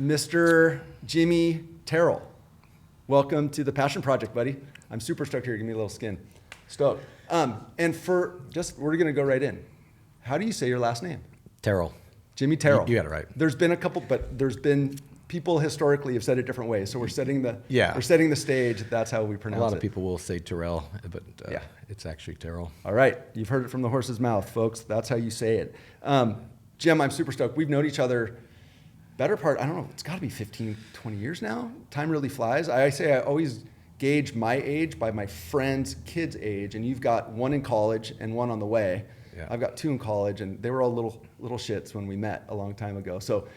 Mr. Jimmy Terrell. Welcome to the Passion Project, buddy. I'm super stoked here. Give me a little skin. Stoked. And we're going to go right in. How do you say your last name? Terrell. Jimmy Terrell. You got it right. There's been a couple, but there's been people historically have said it different ways. So we're setting the stage. That's how we pronounce it. A lot of people will say Terrell, but it's actually Terrell. All right. You've heard it from the horse's mouth, folks. That's how you say it. Jim, I'm super stoked. We've known each other better part, I don't know, it's got to be 15, 20 years now. Time really flies. I always gauge my age by my friends' kids' age, and you've got one in college and one on the way. Yeah. I've got two in college, and they were all little shits when we met a long time ago. So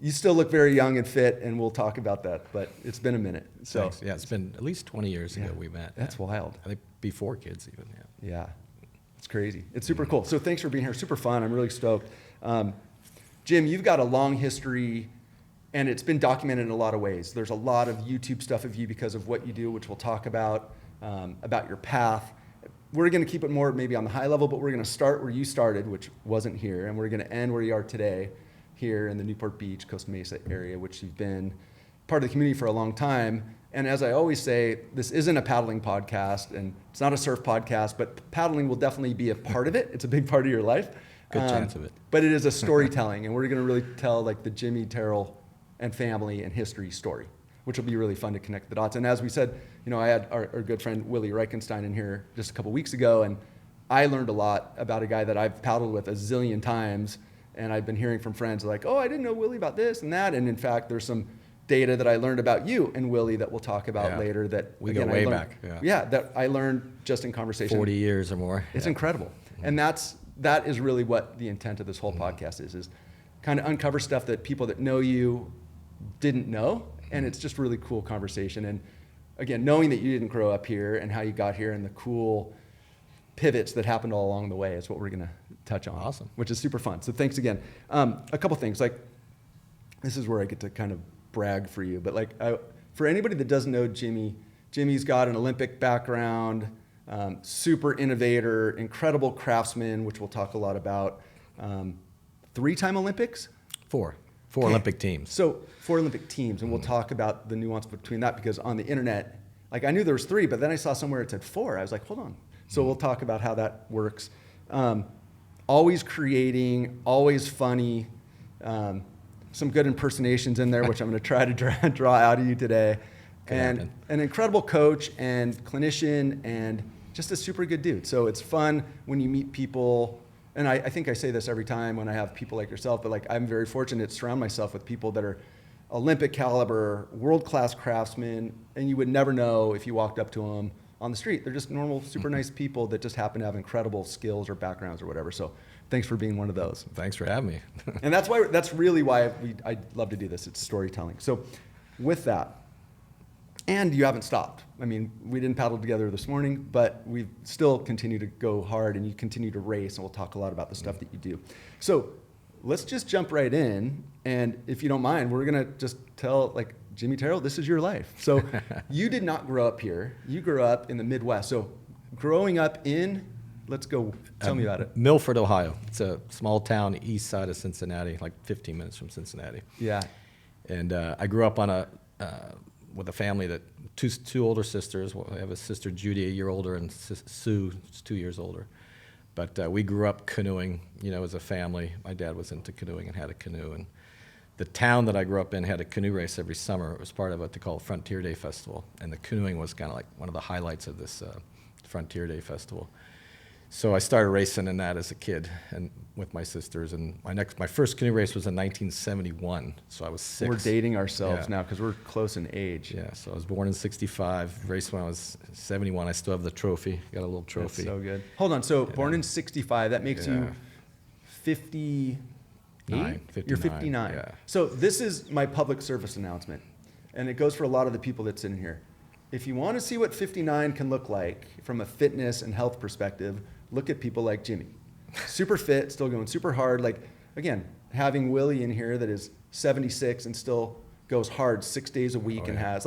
you still look very young and fit, and we'll talk about that, but it's been a minute. So thanks. Yeah, it's been at least 20 years ago we met. That's wild. I think before kids even, Yeah, it's crazy. It's super cool. So thanks for being here. Super fun. I'm really stoked. Jim, you've got a long history, and it's been documented in a lot of ways. There's a lot of YouTube stuff of you because of what you do, which we'll talk about your path. We're going to keep it more maybe on the high level, but we're going to start where you started, which wasn't here, and we're going to end where you are today, here in the Newport Beach, Costa Mesa area, which you've been part of the community for a long time. And as I always say, this isn't a paddling podcast, and it's not a surf podcast, but paddling will definitely be a part of it. It's a big part of your life. Good chance of it. But it is a storytelling, and we're going to really tell like the Jimmy Terrell and family and history story, which will be really fun to connect the dots. And as we said, I had our good friend Willie Reichenstein in here just a couple weeks ago, and I learned a lot about a guy that I've paddled with a zillion times, and I've been hearing from friends like, oh, I didn't know Willie about this and that. And in fact, there's some data that I learned about you and Willie that we'll talk about later that we go way back. Yeah, that I learned just in conversation. 40 years or more. It's incredible. And that is really what the intent of this whole podcast is kind of uncover stuff that people that know you didn't know. And it's just really cool conversation. And again, knowing that you didn't grow up here and how you got here and the cool pivots that happened all along the way is what we're going to touch on. Awesome. Which is super fun. So thanks again. A couple things, like this is where I get to kind of brag for you, but for anybody that doesn't know Jimmy's got an Olympic background, super innovator, incredible craftsman, which we'll talk a lot about. 3-time Olympics? Four Olympic teams. So 4 Olympic teams, and we'll talk about the nuance between that, because on the internet, I knew there was 3, but then I saw somewhere it said 4. I was like, hold on. So we'll talk about how that works. Always creating, always funny, some good impersonations in there, which I'm going to try to draw out of you today. And an incredible coach and clinician and just a super good dude. So it's fun when you meet people, and I think I say this every time when I have people like yourself, but I'm very fortunate to surround myself with people that are Olympic caliber, world-class craftsmen, and you would never know if you walked up to them on the street. They're just normal, super nice people that just happen to have incredible skills or backgrounds or whatever. So thanks for being one of those. Thanks for having me. And that's really why I love to do this. It's storytelling. So with that, and you haven't stopped. We didn't paddle together this morning, but we still continue to go hard, and you continue to race, and we'll talk a lot about the stuff that you do. So let's just jump right in, and if you don't mind, we're going to just tell, Jimmy Terrell, this is your life. So you did not grow up here. You grew up in the Midwest. So growing up in, let's go, tell me about it. Milford, Ohio. It's a small town east side of Cincinnati, 15 minutes from Cincinnati. Yeah. And I grew up with a family that two older sisters. I have a sister, Judy, a year older, and Sue, 2 years older. But we grew up canoeing, as a family. My dad was into canoeing and had a canoe. And the town that I grew up in had a canoe race every summer. It was part of what they call Frontier Day Festival. And the canoeing was kind of one of the highlights of this Frontier Day Festival. So I started racing in that as a kid and with my sisters. And my first canoe race was in 1971, so I was 6. We're dating ourselves now because we're close in age. Yeah, so I was born in 65, raced when I was 71. I still have the trophy, got a little trophy. That's so good. Hold on, so born in 65, that makes you 58? 59. You're 59. Yeah. So this is my public service announcement, and it goes for a lot of the people that's in here. If you want to see what 59 can look like from a fitness and health perspective, look at people like Jimmy. Super fit, still going super hard. Again, having Willie in here that is 76 and still goes hard 6 days a week and has,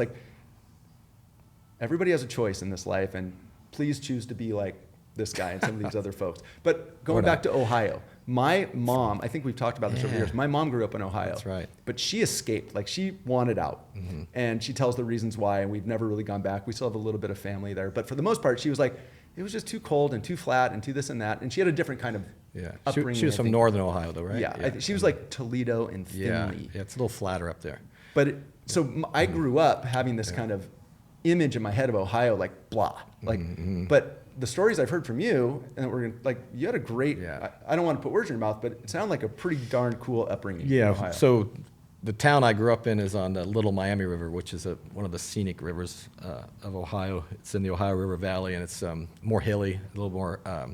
everybody has a choice in this life, and please choose to be like this guy and some of these other folks. But going back to Ohio, My mom, I think we've talked about this over Yeah. years. My mom grew up in Ohio. That's right. But she escaped. Like, she wanted out. And she tells the reasons why, and we've never really gone back. We still have a little bit of family there. But for the most part, she was like, it was just too cold and too flat and too this and that. And she had a different kind of Yeah. upbringing. She was I from think. northern Ohio, though, right? Yeah. I think she was like Toledo and Yeah. Findlay. Yeah, it's a little flatter up there. But I grew up having this kind of image in my head of Ohio, like blah. Like, but the stories I've heard from you, and we're gonna, like, you had a great. Yeah. I don't want to put words in your mouth, but it sounded like a pretty darn cool upbringing. in Yeah. Ohio. So the town I grew up in is on the Little Miami River, which is one of the scenic rivers of Ohio. It's in the Ohio River Valley, and it's more hilly, a little more, a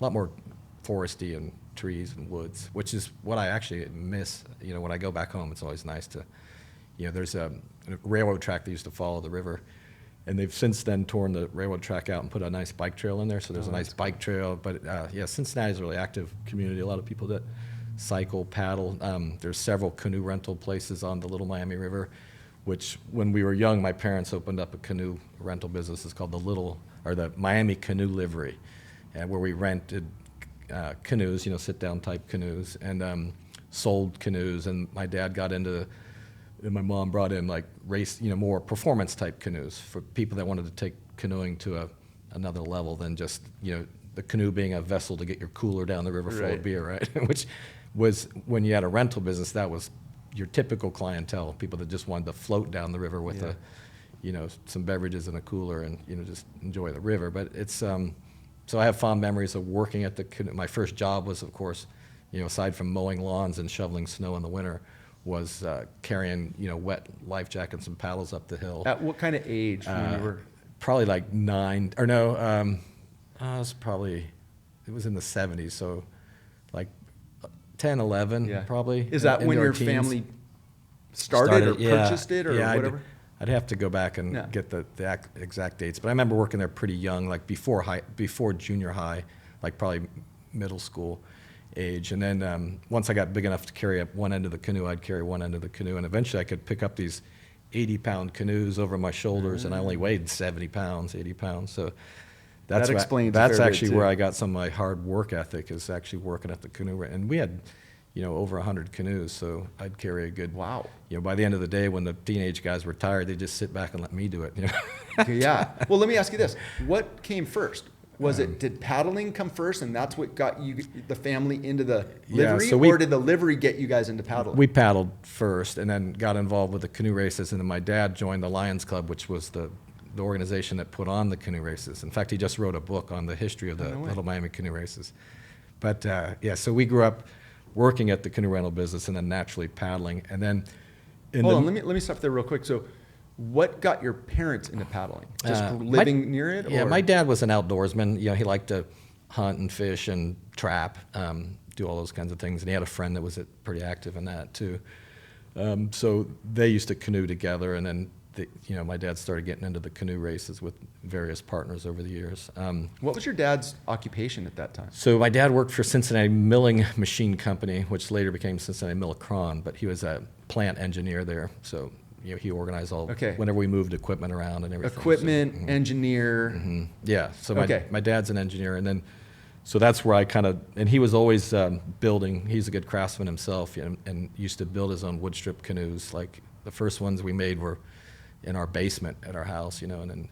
lot more foresty and trees and woods, which is what I actually miss. You know, when I go back home, it's always nice to, you know, there's a railroad track that used to follow the river, and they've since then torn the railroad track out and put a nice bike trail in there. So there's a nice bike trail. But yeah, Cincinnati's a really active community. A lot of people that cycle, paddle. There's several canoe rental places on the Little Miami River, which when we were young, my parents opened up a canoe rental business. It's called the Miami Canoe Livery, where we rented canoes, you know, sit-down type canoes, and sold canoes. And my dad got into, and my mom brought in like race, you know, more performance type canoes for people that wanted to take canoeing to another level than just, you know, the canoe being a vessel to get your cooler down the river full Right. of beer, right? Which was, when you had a rental business, that was your typical clientele, people that just wanted to float down the river with you know, some beverages in a cooler and, you know, just enjoy the river. But it's, so I have fond memories of working at the canoe. My first job was, of course, you know, aside from mowing lawns and shoveling snow in the winter, was carrying, you know, wet life jackets and paddles up the hill. At what kind of age when you were? Probably like 9, or no, it was probably, it was in the 70s, so like 10, 11 probably. Is that into when our your teens. family started or yeah. purchased it or Yeah, whatever? I'd have to go back and Yeah. get the exact dates, but I remember working there pretty young, like before junior high, like probably middle school age. And then once I got big enough to carry up one end of the canoe, I'd carry one end of the canoe, and eventually I could pick up these 80-pound canoes over my shoulders, and I only weighed 70 pounds, 80 pounds. So that's That explains a that's fair bit, actually too. where I got some of my hard work ethic, is actually working at the canoe. And we had, you know, over 100 canoes, so I'd carry a good. Wow. You know, by the end of the day, when the teenage guys were tired, they'd just sit back and let me do it. You know? Yeah. Well, let me ask you this: what came first? Did paddling come first, and that's what got you, the family, into the Yeah, livery, so or did the livery get you guys into paddling? We paddled first, and then got involved with the canoe races, and then my dad joined the Lions Club, which was the organization that put on the canoe races. In fact, he just wrote a book on the history of the no way. Little Miami canoe races. But yeah, so we grew up working at the canoe rental business, and then naturally paddling, and then Hold on, let me stop there real quick. So, what got your parents into paddling? Just living near it? Yeah, or? my dad was an outdoorsman. You know, he liked to hunt and fish and trap, do all those kinds of things. And he had a friend that was pretty active in that too. So they used to canoe together, and then you know, my dad started getting into the canoe races with various partners over the years. What was your dad's occupation at that time? So my dad worked for Cincinnati Milling Machine Company, which later became Cincinnati Millicron, but he was a plant engineer there. So, you know, he organized whenever we moved equipment around and everything. Equipment, engineer. Yeah. So Okay. my dad's an engineer, and then so that's where I kind of, and he was always building. He's a good craftsman himself, you know, and used to build his own wood strip canoes. Like the first ones we made were in our basement at our house, you know, and then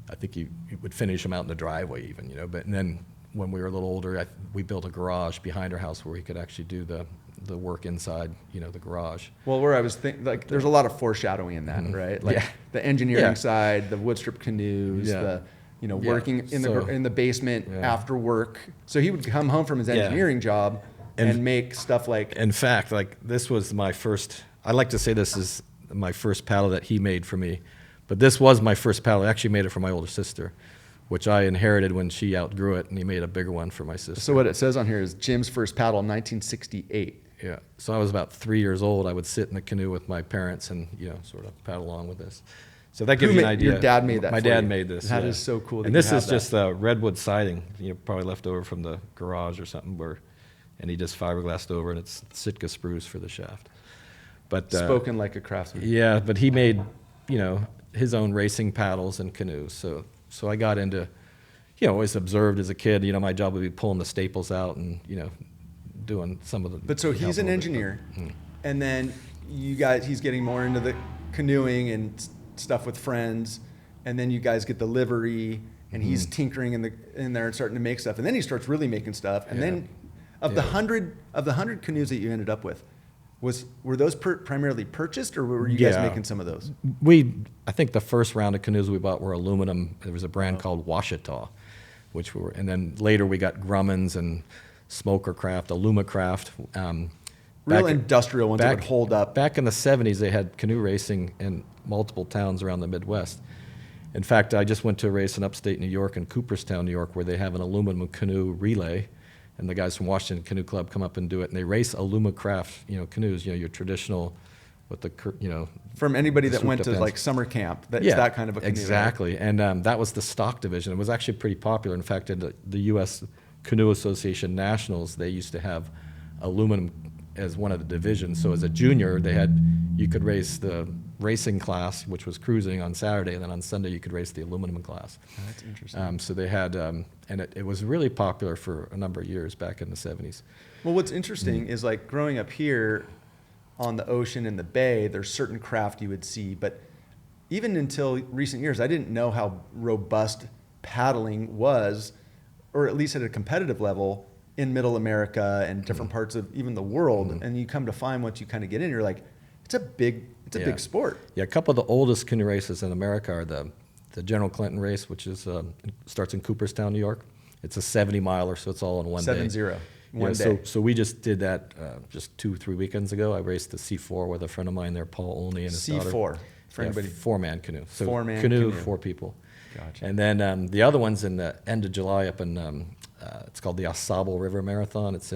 I think he would finish them out in the driveway even, you know. But and then when we were a little older, we built a garage behind our house where he could actually do the work inside, you know, the garage. Well, where I was thinking, like, there's a lot of foreshadowing in that, right? Like the engineering side, the wood strip canoes, the, you know, working in the basement after work. So he would come home from his engineering job and make stuff like. In fact, like this was my first. I like to say this is my first paddle that he made for me, but this was my first paddle. I actually made it for my older sister, which I inherited when she outgrew it, and he made a bigger one for my sister. So what it says on here is Jim's first paddle, 1968. Yeah. So I was about 3 years old. I would sit in the canoe with my parents and, you know, sort of paddle along with this. So that gives you an idea. Your dad made that. My for dad you. made this. That is so cool. And this is just redwood siding, you know, probably left over from the garage or something, and he just fiberglassed over, and it's Sitka spruce for the shaft. But spoken like a craftsman. Yeah, but he made, you know, his own racing paddles and canoes. So I got into, always observed as a kid. My job would be pulling the staples out and doing some of the. But so he's an engineer, and then he's getting more into the canoeing and stuff with friends, and then you guys get the livery, and he's tinkering in there and starting to make stuff, and then he starts really making stuff, and then of the 100 canoes that you ended up with, were those primarily purchased, or were you guys making some of those? I think the first round of canoes we bought were aluminum. There was a brand called Washita, and then later we got Grumman's and Smokercraft, Alumacraft. Real industrial ones that would hold up. Back in the 70s, they had canoe racing in multiple towns around the Midwest. In fact, I just went to a race in upstate New York, in Cooperstown, New York, where they have an aluminum canoe relay, and the guys from Washington Canoe Club come up and do it, and they race Alumacraft, canoes, your traditional, with the, From anybody that went to like summer camp, it's that kind of a canoe. Exactly, right? And that was the stock division. It was actually pretty popular. In fact, in the U.S. Canoe Association Nationals, they used to have aluminum as one of the divisions. So as a junior, you could race the racing class, which was cruising on Saturday, and then on Sunday you could race the aluminum class. Oh, that's interesting. So they had, and it was really popular for a number of years back in the 70s. Well, what's interesting is like growing up here on the ocean and the bay, there's certain craft you would see, but even until recent years, I didn't know how robust paddling was, or at least at a competitive level, in Middle America and different parts of even the world. And you come to find, once you kind of get in, you're like, it's a big sport. Yeah, a couple of the oldest canoe races in America are the General Clinton race, which is starts in Cooperstown, New York. It's a 70-miler, so it's all in one day. 7-0, one day. So we just did that just 2-3 weekends ago. I raced the C4 with a friend of mine there, Paul Olney, and his daughter. C4, for anybody. 4-man canoe. So four-man canoe, canoe. 4 people. Gotcha. And then the other one's in the end of July up in, it's called the Ausable River Marathon. It's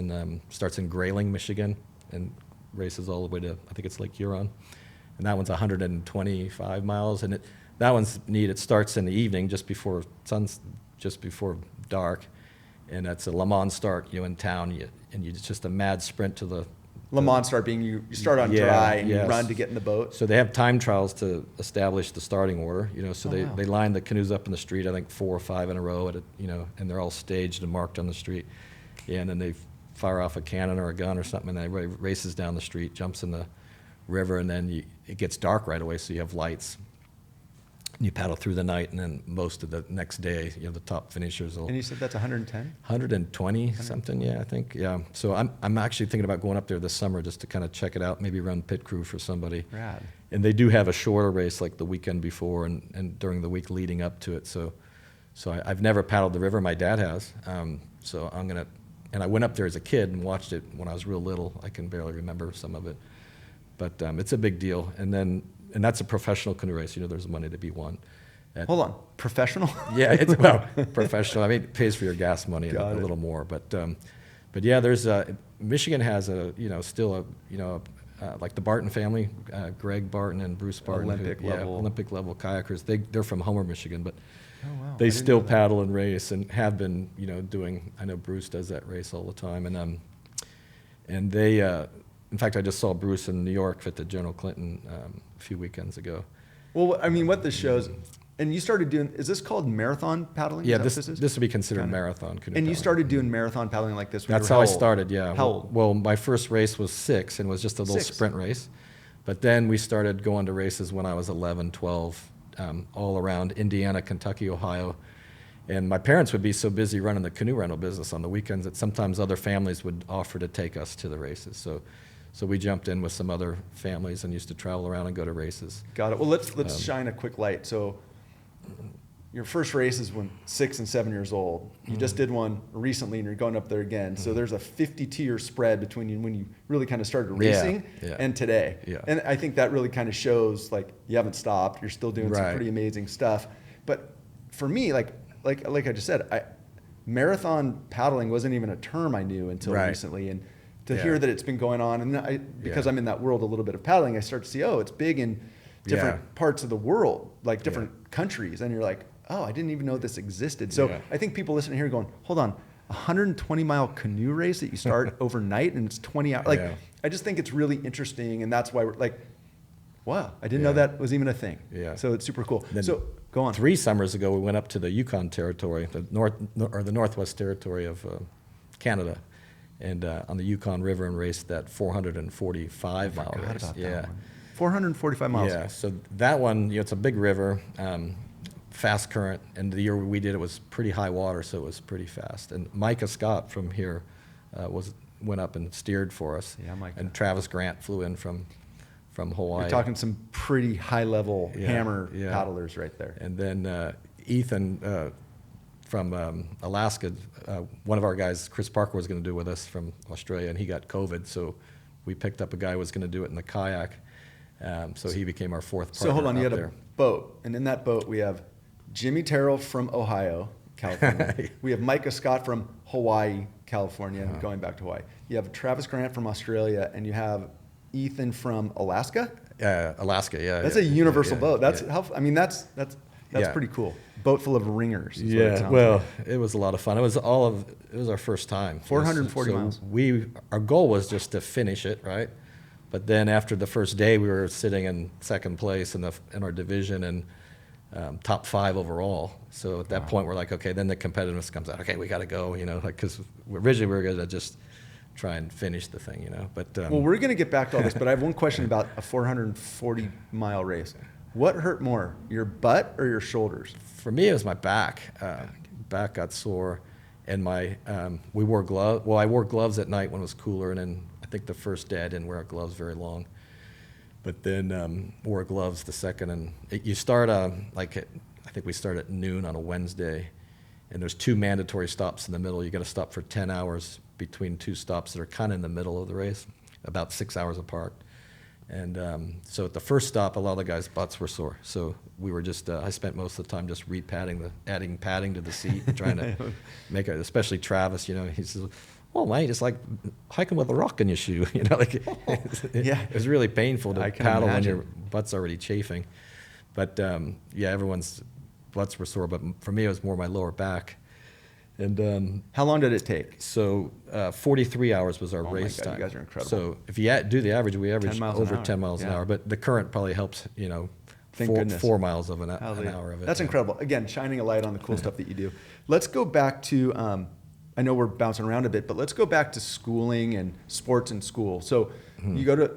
starts in Grayling, Michigan, and races all the way to, I think it's Lake Huron. And that one's 125 miles. And that one's neat. It starts in the evening, just before dark. And that's a Le Mans start, in town. It's just a mad sprint to the... Le Mans start being, you start on dry and you run to get in the boat. So they have time trials to establish the starting order, so they line the canoes up in the street, I think 4 or 5 in a row, and they're all staged and marked on the street. Yeah, and then they fire off a cannon or a gun or something, and everybody races down the street, jumps in the river, and then it gets dark right away, so you have lights. You paddle through the night, and then most of the next day, the top finishers will... And you said that's 110? 120 something, yeah, I think, yeah. So I'm actually thinking about going up there this summer just to kind of check it out, maybe run pit crew for somebody. Rad. And they do have a shorter race like the weekend before and during the week leading up to it. So I've never paddled the river. My dad has. So I'm going to... And I went up there as a kid and watched it when I was real little. I can barely remember some of it. But it's a big deal. And that's a professional canoe race. There's money to be won. Hold on, professional? Yeah, it's professional. I mean, it pays for your gas money a little more. But yeah, there's Michigan has still like the Barton family, Greg Barton and Bruce Barton, Olympic level kayakers. They're from Homer, Michigan, but wow, they still paddle and race and have been doing. I know Bruce does that race all the time, and they. In fact, I just saw Bruce in New York at the General Clinton a few weekends ago. Well, I mean, what this shows, and you started doing, is this called marathon paddling? Yeah, this would be considered marathon canoe And you paddling. started doing marathon paddling like this when That's you were how I old? started, yeah. How old? Well, my first race was 6 and was just a little 6. sprint race. But then we started going to races when I was 11, 12, all around Indiana, Kentucky, Ohio. And my parents would be so busy running the canoe rental business on the weekends that sometimes other families would offer to take us to the races. So we jumped in with some other families and used to travel around and go to races. Got it. Well, let's shine a quick light. So your first race is when 6 and 7 years old. You just did one recently and you're going up there again. So there's a 52-year spread between you when you really kind of started racing and today. Yeah. And I think that really kind of shows like you haven't stopped. You're still doing some pretty amazing stuff. But for me, like I just said, marathon paddling wasn't even a term I knew until recently. And to hear that it's been going on, and because I'm in that world a little bit of paddling, I start to see, it's big in different parts of the world, like different countries, and you're like, I didn't even know this existed. So I think people listening here are going, hold on, 120-mile canoe race that you start overnight and it's 20 hours. I just think it's really interesting, and that's why we're like, wow, I didn't know that was even a thing. Yeah. So it's super cool. Then, so Go on. 3 summers ago, we went up to the Yukon Territory, the Northwest Territory of Canada, and on the Yukon River, and raced that 445-mile Forgot race. about that Yeah. one. 445 miles. Yeah, so that one, it's a big river, fast current, and the year we did it was pretty high water, so it was pretty fast. And Micah Scott from here went up and steered for us. Yeah, Micah. And Travis Grant flew in from Hawaii. You're talking some pretty high-level Yeah, hammer yeah. paddlers right there. And then Ethan from Alaska, one of our guys, Chris Parker, was going to do it with us from Australia, and he got COVID, so we picked up a guy who was going to do it in the kayak. So he became our fourth partner. So hold on, you out had there. a boat, and in that boat we have Jimmy Terrell from Ohio, California. We have Micah Scott from Hawaii, California, and going back to Hawaii. You have Travis Grant from Australia, and you have Ethan from Alaska. Alaska, yeah. That's yeah, a universal yeah, boat. That's yeah. how. I mean, that's Yeah. pretty cool. Boat full of ringers. Is what it Yeah, sounds well, like. it was a lot of fun. It was our first time. 440 miles. Our goal was just to finish it, right? But then after the first day, we were sitting in second place in our division and top 5 overall. So at that point, we're like, okay, then the competitiveness comes out. Okay, we got to go, because originally we were going to just try and finish the thing, But Well, we're going to get back to all this, but I have one question about a 440-mile race. What hurt more, your butt or your shoulders? for me, it was my back. Back got sore, and we wore gloves. Well, I wore gloves at night when it was cooler, and then I think the first day I didn't wear gloves very long. But then wore gloves the second, and you start I think we start at noon on a Wednesday, and there's 2 mandatory stops in the middle. You got to stop for 10 hours between 2 stops that are kind of in the middle of the race, about 6 hours apart. And so at the first stop, a lot of the guys' butts were sore. So we were just, I spent most of the time just adding padding to the seat, and trying to make it, especially Travis, he says, well, mate, it's like hiking with a rock in your shoe. Yeah. It was really painful to I can paddle imagine. when your butt's already chafing. But yeah, everyone's butts were sore, but for me, it was more my lower back. And How long did it take? so 43 hours was our my race God, time. you guys are incredible. So if you do the average, we averaged 10 miles an over hour. 10 miles an Yeah. hour, but the current probably helps, Thank goodness. 4 miles of an Hallelujah. hour of it. That's yeah. incredible. Again, shining a light on the cool stuff that you do. Let's go back to, I know we're bouncing around a bit, but let's go back to schooling and sports in school. So you go to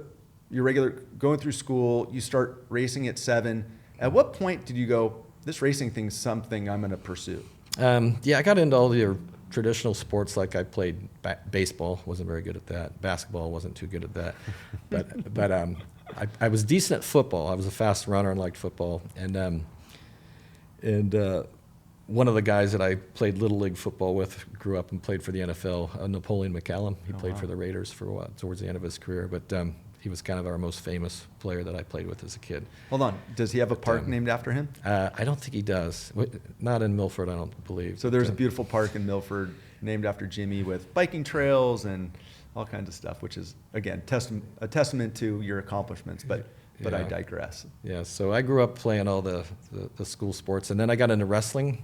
your going through school, you start racing at 7. At what point did you go, this racing thing's something I'm going to pursue? Yeah, I got into all the traditional sports. Like I played baseball, wasn't very good at that. Basketball, wasn't too good at that. But I was decent at football. I was a fast runner and liked football. And one of the guys that I played Little League football with grew up and played for the NFL, Napoleon McCallum. He played for the Raiders for a while, towards the end of his career. But he was kind of our most famous player that I played with as a kid. Hold on. Does he have a park named after him? I don't think he does. Not in Milford, I don't believe. So there's a beautiful park in Milford named after Jimmy with biking trails and all kinds of stuff, which is, again, a testament to your accomplishments. But I Yeah. digress. Yeah, so I grew up playing all the school sports, and then I got into wrestling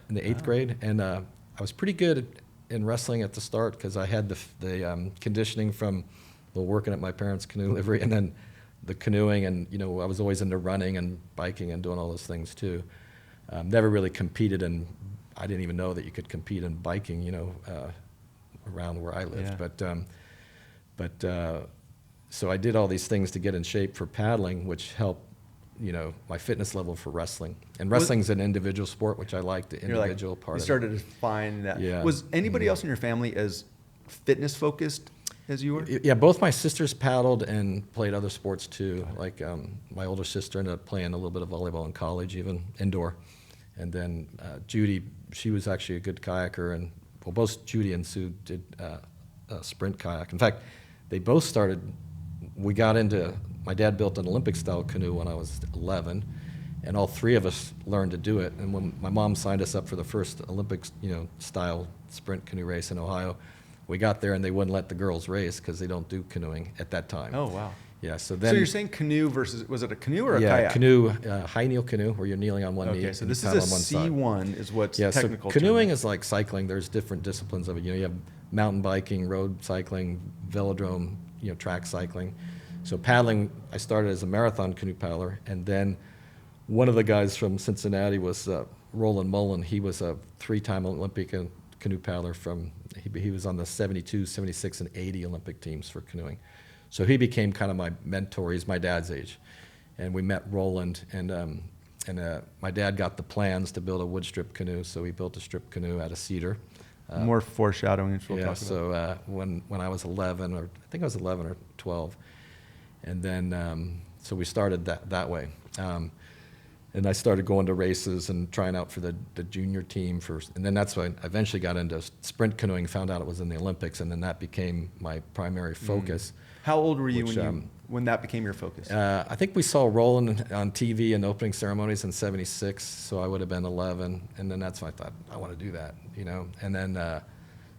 in the 8th grade, and I was pretty good in wrestling at the start because I had the conditioning from working at my parents' canoe livery, and then the canoeing, and I was always into running and biking and doing all those things too. Never really competed, and I didn't even know that you could compete in biking, around where I lived. Yeah. So I did all these things to get in shape for paddling, which helped, my fitness level for wrestling. And wrestling's an individual sport, which I like, the individual part You of started to find that. Yeah. Was anybody else in your family as fitness focused as you were? Yeah, both my sisters paddled and played other sports too. Like my older sister ended up playing a little bit of volleyball in college, even indoor. And then Judy, she was actually a good kayaker, and both Judy and Sue did sprint kayak. In fact, they both started. My dad built an Olympic-style canoe when I was 11, and all 3 of us learned to do it. And when my mom signed us up for the first Olympics, style sprint canoe race in Ohio, we got there and they wouldn't let the girls race because they don't do canoeing at that time. Oh, wow. Yeah, so then. So you're saying canoe versus, was it a canoe or a yeah, kayak? canoe, high kneel canoe, where you're kneeling on one knee. Okay, so and you this is paddle a on one side. C1 is what's Yeah, technical so canoeing term. is like cycling. There's different disciplines of it. You have mountain biking, road cycling, velodrome, track cycling. So paddling, I started as a marathon canoe paddler, and then one of the guys from Cincinnati was Roland Mullen. He was a 3-time Olympic canoe paddler he was on the 72, 76, and 80 Olympic teams for canoeing. So he became kind of my mentor. He's my dad's age. And we met Roland, and my dad got the plans to build a wood strip canoe, so he built a strip canoe out of cedar. More foreshadowing, which we'll Yeah, talk about. so when I was 11, or I think I was 11 or 12, and then so we started that way. And I started going to races and trying out for the junior team first. And then that's when I eventually got into sprint canoeing, found out it was in the Olympics, and then that became my primary focus. How old were you when that became your focus? I think we saw Roland on TV in opening ceremonies in '76, so I would have been 11. And then that's when I thought, I want to do that, you know. And then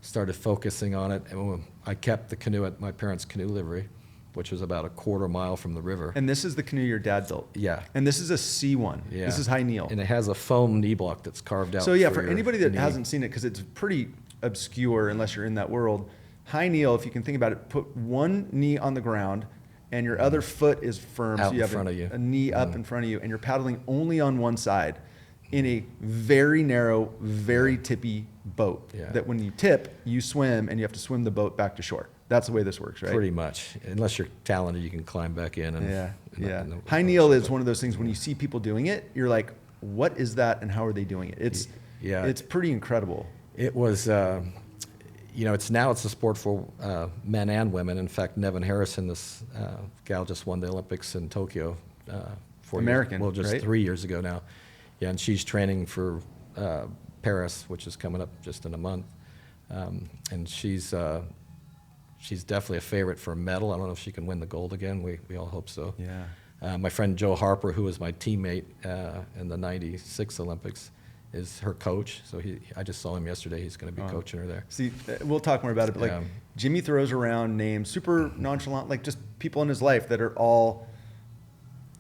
started focusing on it. And I kept the canoe at my parents' canoe livery, which was about a quarter mile from the river. And this is the canoe your dad built? Yeah. And this is a C1. Yeah. This is high kneel. And it has a foam knee block that's carved out. So yeah, for your anybody that knee. hasn't seen it, because it's pretty obscure unless you're in that world, high kneel, if you can think about it, put one knee on the ground and your other foot is firm. Out so you in have front of you. a knee up in front of you, and you're paddling only on one side in a very narrow, very tippy boat. Yeah. That when you tip, you swim, and you have to swim the boat back to shore. That's the way this works, right? Pretty much. Unless you're talented, you can climb back in. Yeah. High kneel is one of those things when you see people doing it, you're like, what is that and how are they doing it? It's pretty incredible. It was, it's a sport for men and women. In fact, Nevin Harrison, this gal just won the Olympics in Tokyo. 4 American, years, just right? 3 years ago now. Yeah, and she's training for Paris, which is coming up just in a month. And she's definitely a favorite for a medal. I don't know if she can win the gold again. We all hope so. Yeah. My friend Joe Harper, who was my teammate in the '96 Olympics, is her coach. So I just saw him yesterday. He's going to be coaching her there. See, we'll talk more about it, but like Jimmy throws around names, super nonchalant, like just people in his life that are all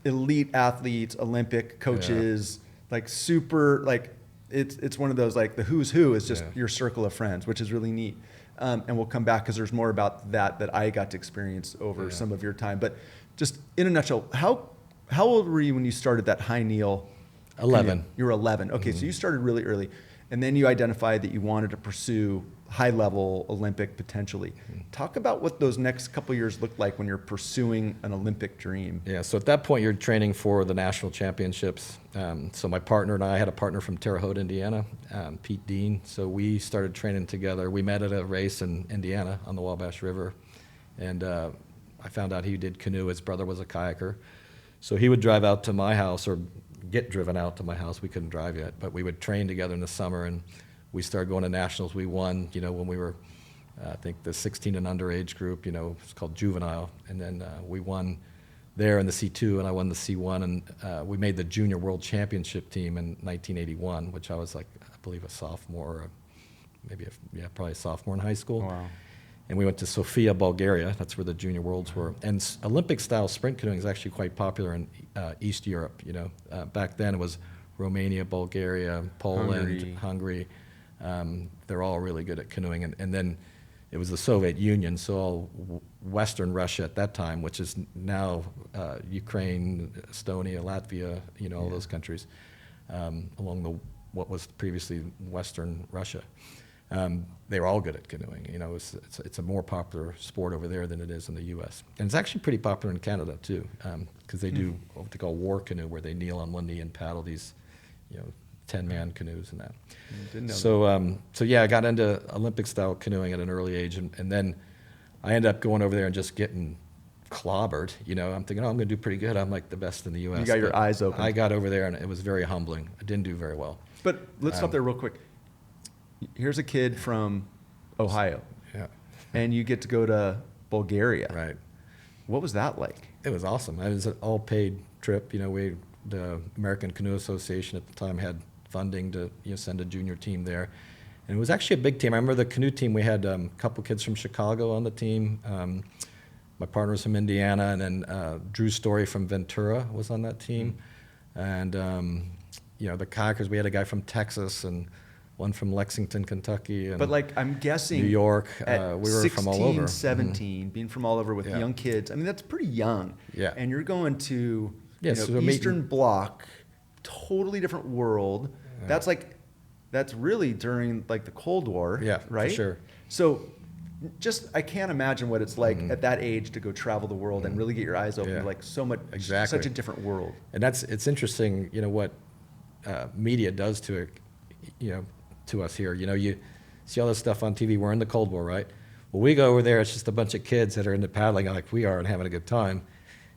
elite athletes, Olympic coaches, like super, like it's one of those, like the who's who is just your circle of friends, which is really neat. And we'll come back because there's more about that I got to experience over some of your time. But just in a nutshell, how old were you when you started that high kneel? 11. You were 11. Okay, so you started really early. And then you identified that you wanted to pursue high level Olympic potentially. Talk about what those next couple of years looked like when you're pursuing an Olympic dream. Yeah, so at that point you're training for the national championships. So my partner and I had a partner from Terre Haute, Indiana, Pete Dean. So we started training together. We met at a race in Indiana on the Wabash River. And I found out he did canoe. His brother was a kayaker. So he would drive out to my house or get driven out to my house. We couldn't drive yet, but we would train together in the summer, and we started going to nationals. We won, when we were, I think the 16 and under age group, it's called juvenile. And then we won there in the C2, and I won the C1, and we made the junior world championship team in 1981, which I was like, I believe a sophomore, probably a sophomore in high school. Wow. And we went to Sofia, Bulgaria. That's where the junior worlds were. And Olympic-style sprint canoeing is actually quite popular in East Europe. Back then it was Romania, Bulgaria, Poland, Hungary. They're all really good at canoeing. And then it was the Soviet Union, so all Western Russia at that time, which is now Ukraine, Estonia, Latvia, all those countries, along what was previously Western Russia. They were all good at canoeing. It's a more popular sport over there than it is in the U.S. And it's actually pretty popular in Canada too, because they do what they call war canoe, where they kneel on one knee and paddle these, 10-man canoes and that. Didn't know So I got into Olympic-style canoeing at an early age, and then I ended up going over there and just getting clobbered. I'm thinking, I'm going to do pretty good. I'm like the best in the U.S. You got your eyes open. I got over there, and it was very humbling. I didn't do very well. But let's stop there real quick. Here's a kid from Ohio, and you get to go to Bulgaria. Right. What was that like? It was awesome. It was an all-paid trip. The American Canoe Association at the time had funding to send a junior team there, and it was actually a big team. I remember the canoe team. We had a couple kids from Chicago on the team. My partner was from Indiana, and then Drew Story from Ventura was on that team, and the kayakers. We had a guy from Texas and one from Lexington, Kentucky. And but I'm guessing New York. At We were 16, from all over. 17, being from all over with young kids. I mean, that's pretty young. Yeah. And you're going to Yeah, so Eastern Bloc totally different world. Yeah. That's really during like the Cold War, Yeah, right? for sure. So I can't imagine what it's like at that age to go travel the world and really get your eyes open Yeah. to like so much, Exactly. such a different world. And it's interesting, what media does to it, to us here. You see all this stuff on TV. We're in the Cold War, right? Well, we go over there, it's just a bunch of kids that are into paddling like we are and having a good time.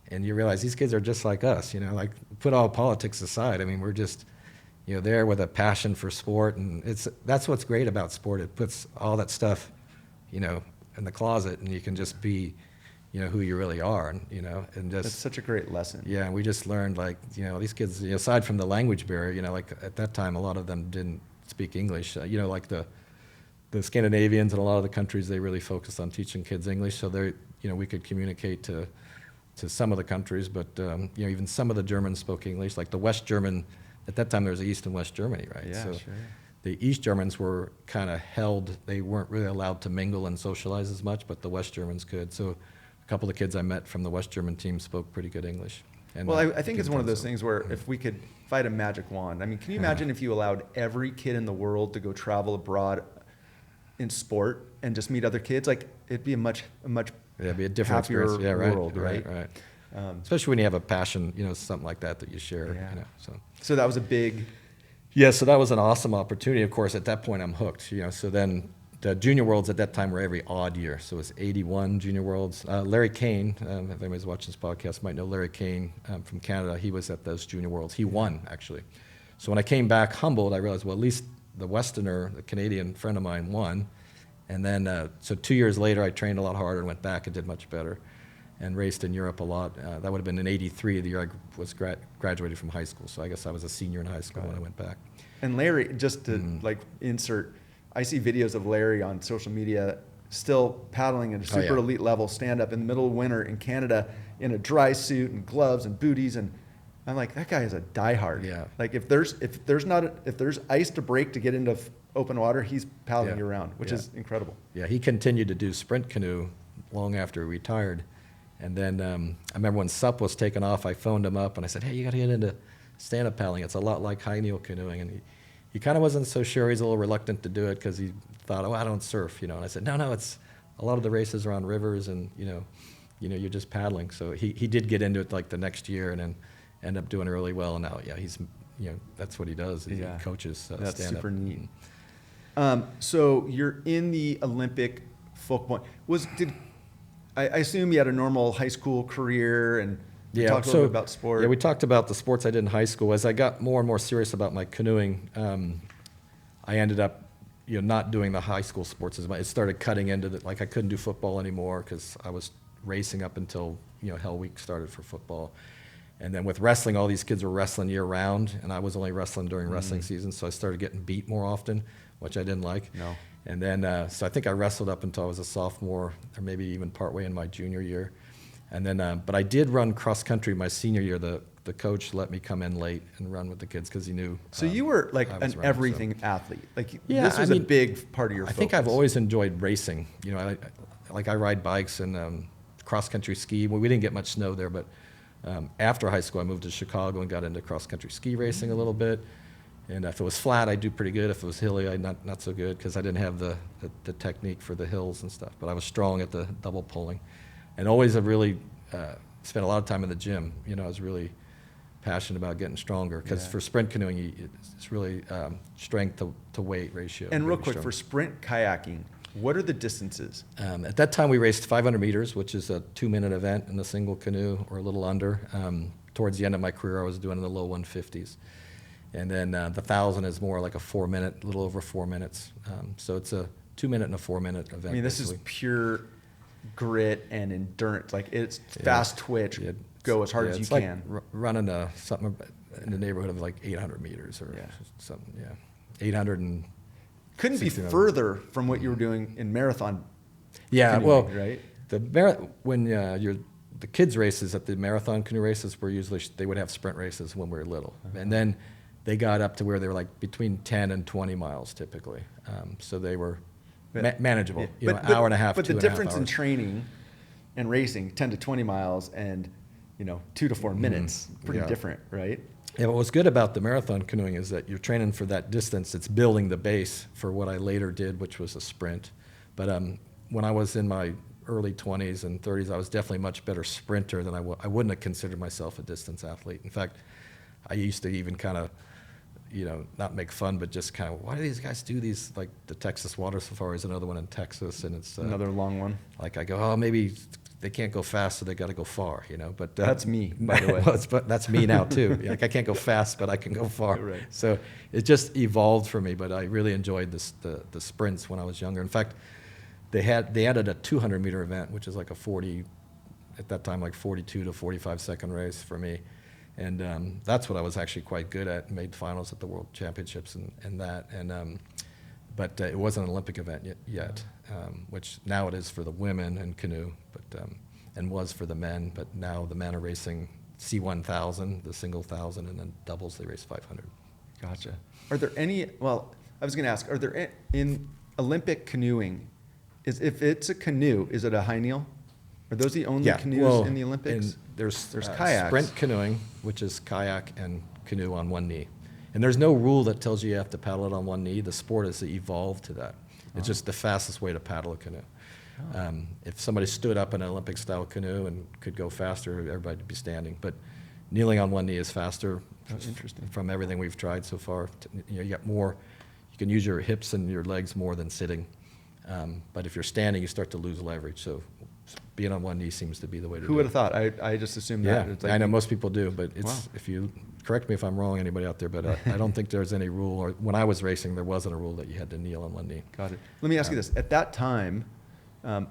And you realize these kids are just like us, like put all politics aside. I mean, we're just, there with a passion for sport. And that's what's great about sport. It puts all that stuff, in the closet, and you can just be, who you really are. And, and just. That's such a great lesson. Yeah, and we just learned these kids, aside from the language barrier, like at that time, a lot of them didn't speak English. Like the Scandinavians and a lot of the countries, they really focused on teaching kids English, so they, we could communicate to some of the countries, but even some of the Germans spoke English. Like the West German, at that time there was East and West Germany, right? Yeah, so sure. the East Germans were kind of held; they weren't really allowed to mingle and socialize as much, but the West Germans could. So a couple of the kids I met from the West German team spoke pretty good English. And Well, I think it's one of those things where if I had a magic wand, I mean, can you imagine if you allowed every kid in the world to go travel abroad in sport and just meet other kids? Like, it'd be a much Yeah, it'd be a different happier experience. Yeah, right, world, right? right. Especially when you have a passion, something like that you share. Yeah. So. So that was a big. Yeah, so that was an awesome opportunity. Of course, at that point, I'm hooked. So then the Junior Worlds at that time were every odd year. So it was 81 Junior Worlds. Larry Kane, if anybody's watching this podcast, might know Larry Kane from Canada. He was at those Junior Worlds. He won, actually. So when I came back humbled, I realized, well, at least the Westerner, the Canadian friend of mine, won. And then, so 2 years later, I trained a lot harder and went back and did much better and raced in Europe a lot. That would have been in 83, the year I was graduated from high school. So I guess I was a senior in high school when I went back. And Larry, just to insert, I see videos of Larry on social media still paddling at a super elite level, stand up in the middle of winter in Canada in a dry suit and gloves and booties, and I'm like, that guy is a diehard. Yeah. Like if there's ice to break to get into open water, he's paddling year round, which is incredible. Yeah, he continued to do sprint canoe long after he retired. And then I remember when SUP was taken off, I phoned him up and I said, hey, you got to get into stand-up paddling. It's a lot like high kneel canoeing. And he kind of wasn't so sure. He's a little reluctant to do it because he thought, I don't surf, And I said, no, it's a lot of the races are on rivers and, you're just paddling. So he did get into it like the next year and then ended up doing really well. And now, he's, that's what he does. He coaches That's stand-up. super neat. So you're in the Olympic focal point. I assume you had a normal high school career and talked a little bit about sport. Yeah, we talked about the sports I did in high school. As I got more and more serious about my canoeing, I ended up, not doing the high school sports as much. It started cutting into I couldn't do football anymore because I was racing up until, Hell Week started for football. And then with wrestling, all these kids were wrestling year round, and I was only wrestling during wrestling season, so I started getting beat more often, which I didn't like. No. And then, so I think I wrestled up until I was a sophomore, or maybe even partway in my junior year. And then, but I did run cross country my senior year. The coach let me come in late and run with the kids because he knew. So you were like an everything athlete. This was a big part of your focus. I think I've always enjoyed racing. I ride bikes and cross country ski. Well, we didn't get much snow there, but after high school, I moved to Chicago and got into cross country ski racing a little bit. And if it was flat, I'd do pretty good. If it was hilly, I'd not so good because I didn't have the technique for the hills and stuff. But I was strong at the double pulling, and always have really spent a lot of time in the gym. I was really passionate about getting stronger because for sprint canoeing, it's really strength to weight ratio. And real quick, for sprint kayaking, what are the distances? At that time, we raced 500 meters, which is a 2-minute event in a single canoe or a little under. Towards the end of my career, I was doing in the low 150s. And then the 1,000 is more like a 4-minute, a little over 4 minutes. So it's a 2-minute and a 4-minute event. I mean, this is pure grit and endurance. Like it's fast twitch. Go as hard as you can. Like running something in the neighborhood of like 800 meters or something. Yeah, 800 and couldn't be further from what you were doing in marathon. Yeah, canoeing, well, right? The kids races at the marathon canoe races were usually they would have sprint races when we were little, and then they got up to where they were like between 10 and 20 miles typically. So they were manageable, an hour and a half, But the 2.5 difference in hours. training and racing, 10 to 20 miles and 2 to 4 minutes, pretty different, right? Yeah, what was good about the marathon canoeing is that you're training for that distance. It's building the base for what I later did, which was a sprint. But when I was in my early 20s and 30s, I was definitely a much better sprinter than I wouldn't have considered myself a distance athlete. In fact, I used to even kind of, not make fun, but just kind of, why do these guys do these? Like the Texas Water Safari is another one in Texas, and it's Another long one. like I go, oh, maybe they can't go fast, so they got to go far, But That's me, by the way. well, but that's me now too. Like I can't go fast, but I can go far. Right. So it just evolved for me. But I really enjoyed the sprints when I was younger. In fact, they added a 200-meter event, which is like a 40, at that time, like 42 to 45-second race for me. And that's what I was actually quite good at. Made finals at the World Championships and that. But it wasn't an Olympic event yet, which now it is for the women in canoe, and was for the men. But now the men are racing C1000, the single 1,000, and then doubles they race 500. Gotcha. Are there any? Well, I was going to ask. Are there in Olympic canoeing? If it's a canoe, is it a high kneel? Are those the only canoes in the Olympics? There's kayaks. Sprint canoeing, which is kayak and canoe on one knee. And there's no rule that tells you have to paddle it on one knee. The sport has evolved to that. It's just the fastest way to paddle a canoe. If somebody stood up in an Olympic-style canoe and could go faster, everybody would be standing. But kneeling on one knee is faster. Interesting. From everything we've tried so far. You get more. You can use your hips and your legs more than sitting. But if you're standing, you start to lose leverage. So being on one knee seems to be the way to do it. Who would have thought? I just assumed that. Yeah, It's like, I know most people do, but it's Wow. if you correct me if I'm wrong, anybody out there, but I don't think there's any rule. Or when I was racing, there wasn't a rule that you had to kneel on one knee. Got it. Let me ask you this: at that time,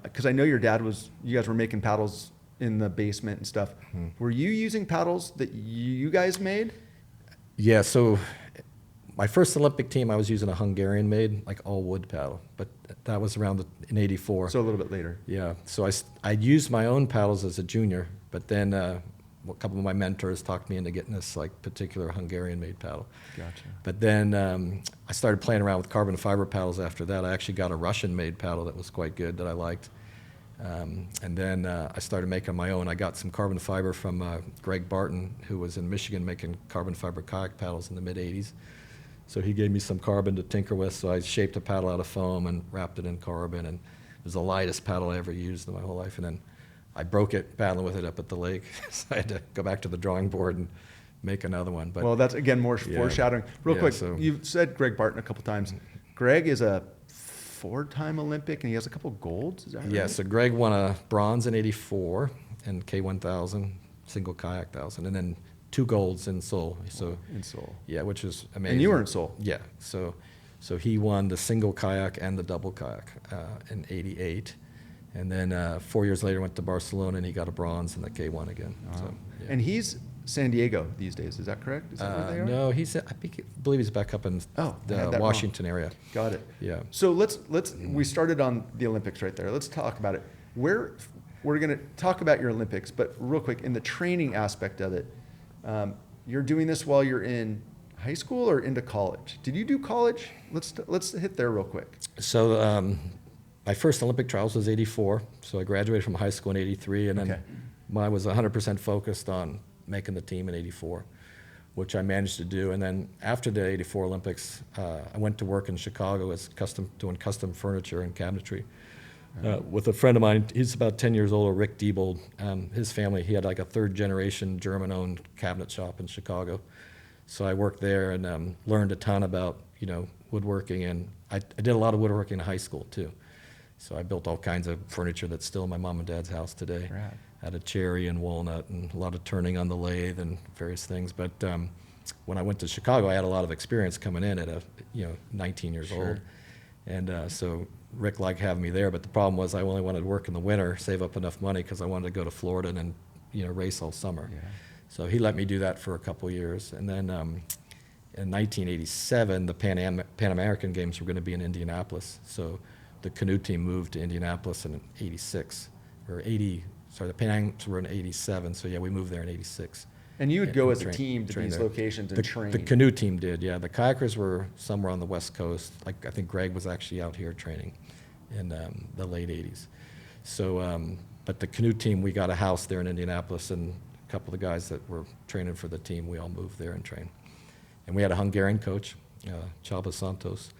because I know you guys were making paddles in the basement and stuff. Hmm. Were you using paddles that you guys made? Yeah, so my first Olympic team, I was using a Hungarian-made, like all-wood paddle, but that was around in '84. So a little bit later. Yeah, so I used my own paddles as a junior, but then a couple of my mentors talked me into getting this like particular Hungarian-made paddle. Gotcha. But then I started playing around with carbon fiber paddles after that. I actually got a Russian-made paddle that was quite good that I liked. And then I started making my own. I got some carbon fiber from Greg Barton, who was in Michigan making carbon fiber kayak paddles in the mid-'80s. So he gave me some carbon to tinker with, so I shaped a paddle out of foam and wrapped it in carbon, and it was the lightest paddle I ever used in my whole life. And then I broke it paddling with it up at the lake, so I had to go back to the drawing board and make another one. But Well, that's again more foreshadowing. Real quick, so- you've said Greg Barton a couple times. Greg is a 4-time Olympic, and he has a couple golds. Is that right? Yeah, so Greg won a bronze in '84 in K1000, single kayak 1,000, and then 2 golds in Seoul. So in Seoul. yeah, which is amazing. And you were in Seoul. Yeah, so he won the single kayak and the double kayak in '88, and then 4 years later went to Barcelona and he got a bronze in the K1 again. So, yeah. And he's San Diego these days. Is that correct? Is that where they are? No, believe he's back up in Oh, I had the that Washington area. Got it. Yeah. So we started on the Olympics right there. Let's talk about it. We're going to talk about your Olympics, but real quick, in the training aspect of it, you're doing this while you're in high school or into college? Did you do college? Let's hit there real quick. So my first Olympic trials was '84. So I graduated from high school in '83, and then Okay. I was 100% focused on making the team in '84, which I managed to do. And then after the '84 Olympics, I went to work in Chicago as doing custom furniture and cabinetry. With a friend of mine, he's about 10 years older, Rick Diebold. His family, he had like a 3rd-generation German-owned cabinet shop in Chicago. So I worked there and learned a ton about, woodworking. And I did a lot of woodworking in high school, too. So I built all kinds of furniture that's still in my mom and dad's house today. Rad. Had a cherry and walnut and a lot of turning on the lathe and various things. But when I went to Chicago, I had a lot of experience coming in at 19 years Sure. old. And so Rick liked having me there, but the problem was I only wanted to work in the winter, save up enough money because I wanted to go to Florida and then, race all summer. Yeah. So he let me do that for a couple of years. And then in 1987, the Pan American Games were going to be in Indianapolis. So the canoe team moved to Indianapolis in '86, or 80, sorry, the Pan Ams were in '87, so yeah, we moved there in '86. And you would go as a train- team to train these there. locations and train. The canoe team did, yeah. The kayakers were somewhere on the West Coast. Like I think Greg was actually out here training in the late '80s. So, but the canoe team, we got a house there in Indianapolis, and couple of the guys that were training for the team, we all moved there and trained. And we had a Hungarian coach, Csaba Santos,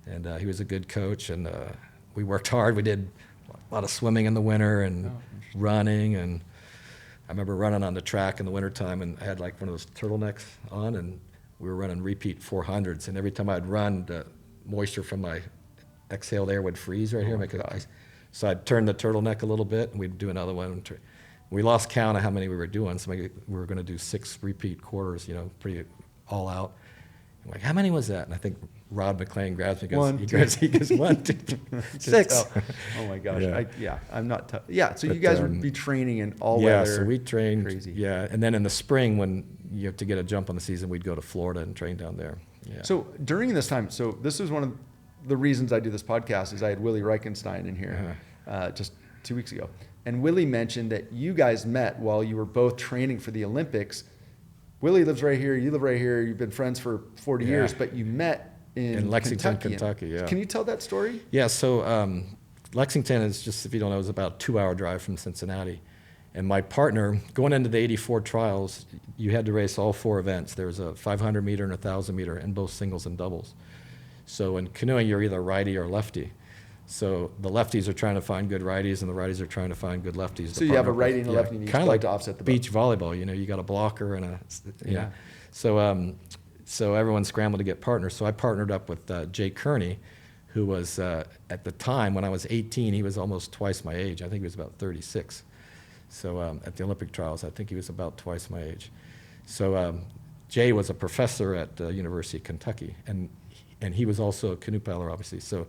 and he was a good coach, and we worked hard. We did a lot of swimming in the winter and running, and I remember running on the track in the wintertime, and I had like one of those turtlenecks on, and we were running repeat 400s, and every time I'd run, the moisture from my exhaled air would freeze right here, make it ice. So I'd turn the turtleneck a little bit, and we'd do another one. We lost count of how many we were doing, so we were going to do 6 repeat quarters, pretty all out. I'm like, how many was that? And I think Rod McLean grabs me and goes, he goes 1, 2, 3, 6. Oh my gosh. Yeah. I'm not tough. Yeah, so you guys would be training in all weather. Yeah, so we trained. Crazy. Yeah, and then in the spring when you have to get a jump on the season, we'd go to Florida and train down there. Yeah. So during this time, so this is one of the reasons I do this podcast is I had Willie Reichenstein in here just 2 weeks ago. And Willie mentioned that you guys met while you were both training for the Olympics. Willie lives right here. You live right here. You've been friends for 40 years, but you met in Lexington, Kentucky. Yeah. Can you tell that story? Yeah. So Lexington is just, if you don't know, is about a 2-hour drive from Cincinnati. And my partner, going into the '84 trials, you had to race all 4 events. There was a 500 meter and a 1,000 meter, in both singles and doubles. So in canoeing, you're either righty or lefty. So the lefties are trying to find good righties, and the righties are trying to find good lefties. So you have a righty and a lefty, and you kind of like to offset the beach volleyball. You got a blocker and a So everyone scrambled to get partners. So I partnered up with Jay Kearney, who was at the time when I was 18, he was almost twice my age. I think he was about 36. So at the Olympic trials, I think he was about twice my age. So Jay was a professor at the University of Kentucky, and he was also a canoe paddler, obviously. So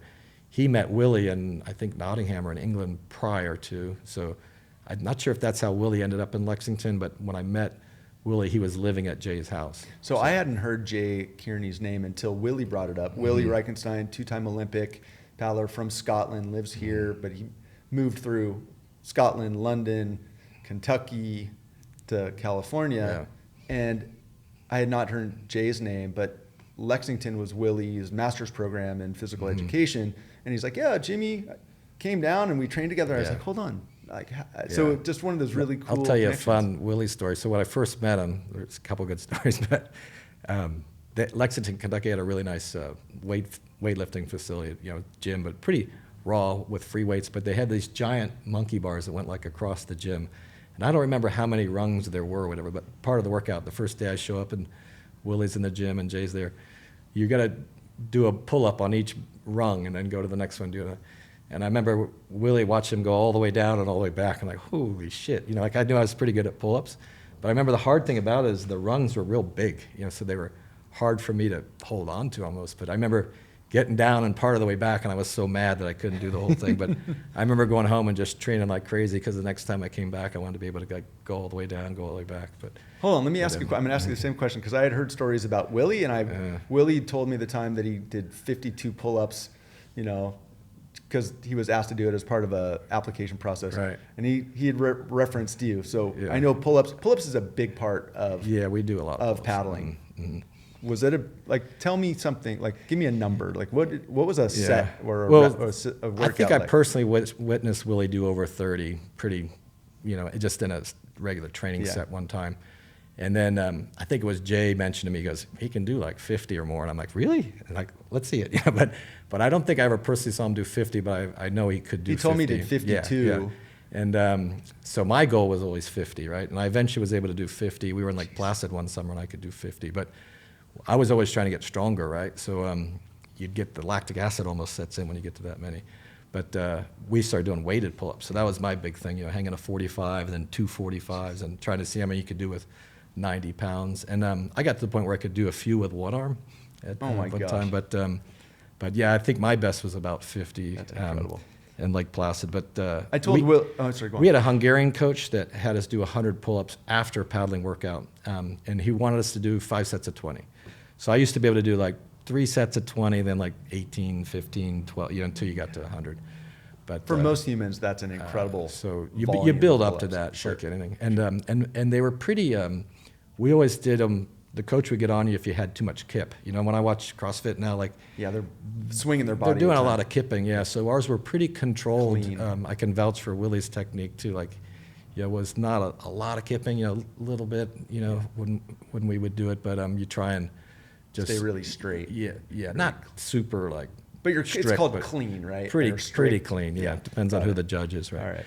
he met Willie in, I think, Nottingham or in England prior to. So I'm not sure if that's how Willie ended up in Lexington, but when I met Willie, he was living at Jay's house. So I hadn't heard Jay Kearney's name until Willie brought it up. Willie Reichenstein, 2-time Olympic paddler from Scotland, lives here, but he moved through Scotland, London, Kentucky to California. Yeah. And I had not heard Jay's name, but Lexington was Willie's master's program in physical education. And he's like, yeah, Jimmy came down and we trained together. I was like, hold on. So just one of those really cool I'll tell you a fun Willie story. So when I first met him, there's a couple good stories, but Lexington, Kentucky had a really nice weightlifting facility, gym, but pretty raw with free weights. But they had these giant monkey bars that went like across the gym. And I don't remember how many rungs there were or whatever, but part of the workout, the first day I show up and Willie's in the gym and Jay's there, you got to do a pull-up on each rung and then go to the next one, and I remember Willie watched him go all the way down and all the way back. I'm like, holy shit. Like I knew I was pretty good at pull-ups. But I remember the hard thing about it is the rungs were real big, so they were hard for me to hold on to almost. But I remember getting down and part of the way back, and I was so mad that I couldn't do the whole thing. But I remember going home and just training like crazy because the next time I came back, I wanted to be able to go all the way down, go all the way back. But hold on, let me ask you. I'm going to ask you the same question because I had heard stories about Willie, and Willie told me the time that he did 52 pull-ups, because he was asked to do it as part of a application process. Right. And he had referenced you. So I know pull-ups. Pull-ups is a big part of we do a lot of paddling. Mm-hmm. Was it tell me something, give me a number. What was a set or a workout? I think I personally witnessed Willie do over 30 pretty, just in a regular training set one time. And then I think it was Jay mentioned to me, he goes, he can do 50 or more. And I'm like, really? And let's see it. But I don't think I ever personally saw him do 50, but I know he could do 50. He told me he did 52. Yeah. And so my goal was always 50, right? And I eventually was able to do 50. We were in Lake Placid one summer and I could do 50. But I was always trying to get stronger, right? So you'd get the lactic acid almost sets in when you get to that many. But we started doing weighted pull-ups. So that was my big thing, hanging a 45 and then 2 45s and trying to see how many you could do with 90 pounds. And I got to the point where I could do a few with one arm at one time. But yeah, I think my best was about 50. That's incredible. In Lake Placid. But I told Will, go on. We had a Hungarian coach that had us do 100 pull-ups after a paddling workout. And he wanted us to do 5 sets of 20. So I used to be able to do 3 sets of 20, then 18, 15, 12, until you got to 100. But for most humans, that's an incredible. So you build up to that, sure. Like anything. And they were pretty. We always did them. The coach would get on you if you had too much kip. When I watch CrossFit now, they're swinging their body. They're doing a lot of kipping, yeah. So ours were pretty controlled. I can vouch for Willie's technique too. Yeah, it was not a lot of kipping, a little bit, when we would do it, but you try and just Stay really straight. Yeah, not super like. But it's strict, called but clean, right? Pretty Or straight. clean. Yeah, depends on who the judge is, right? All right.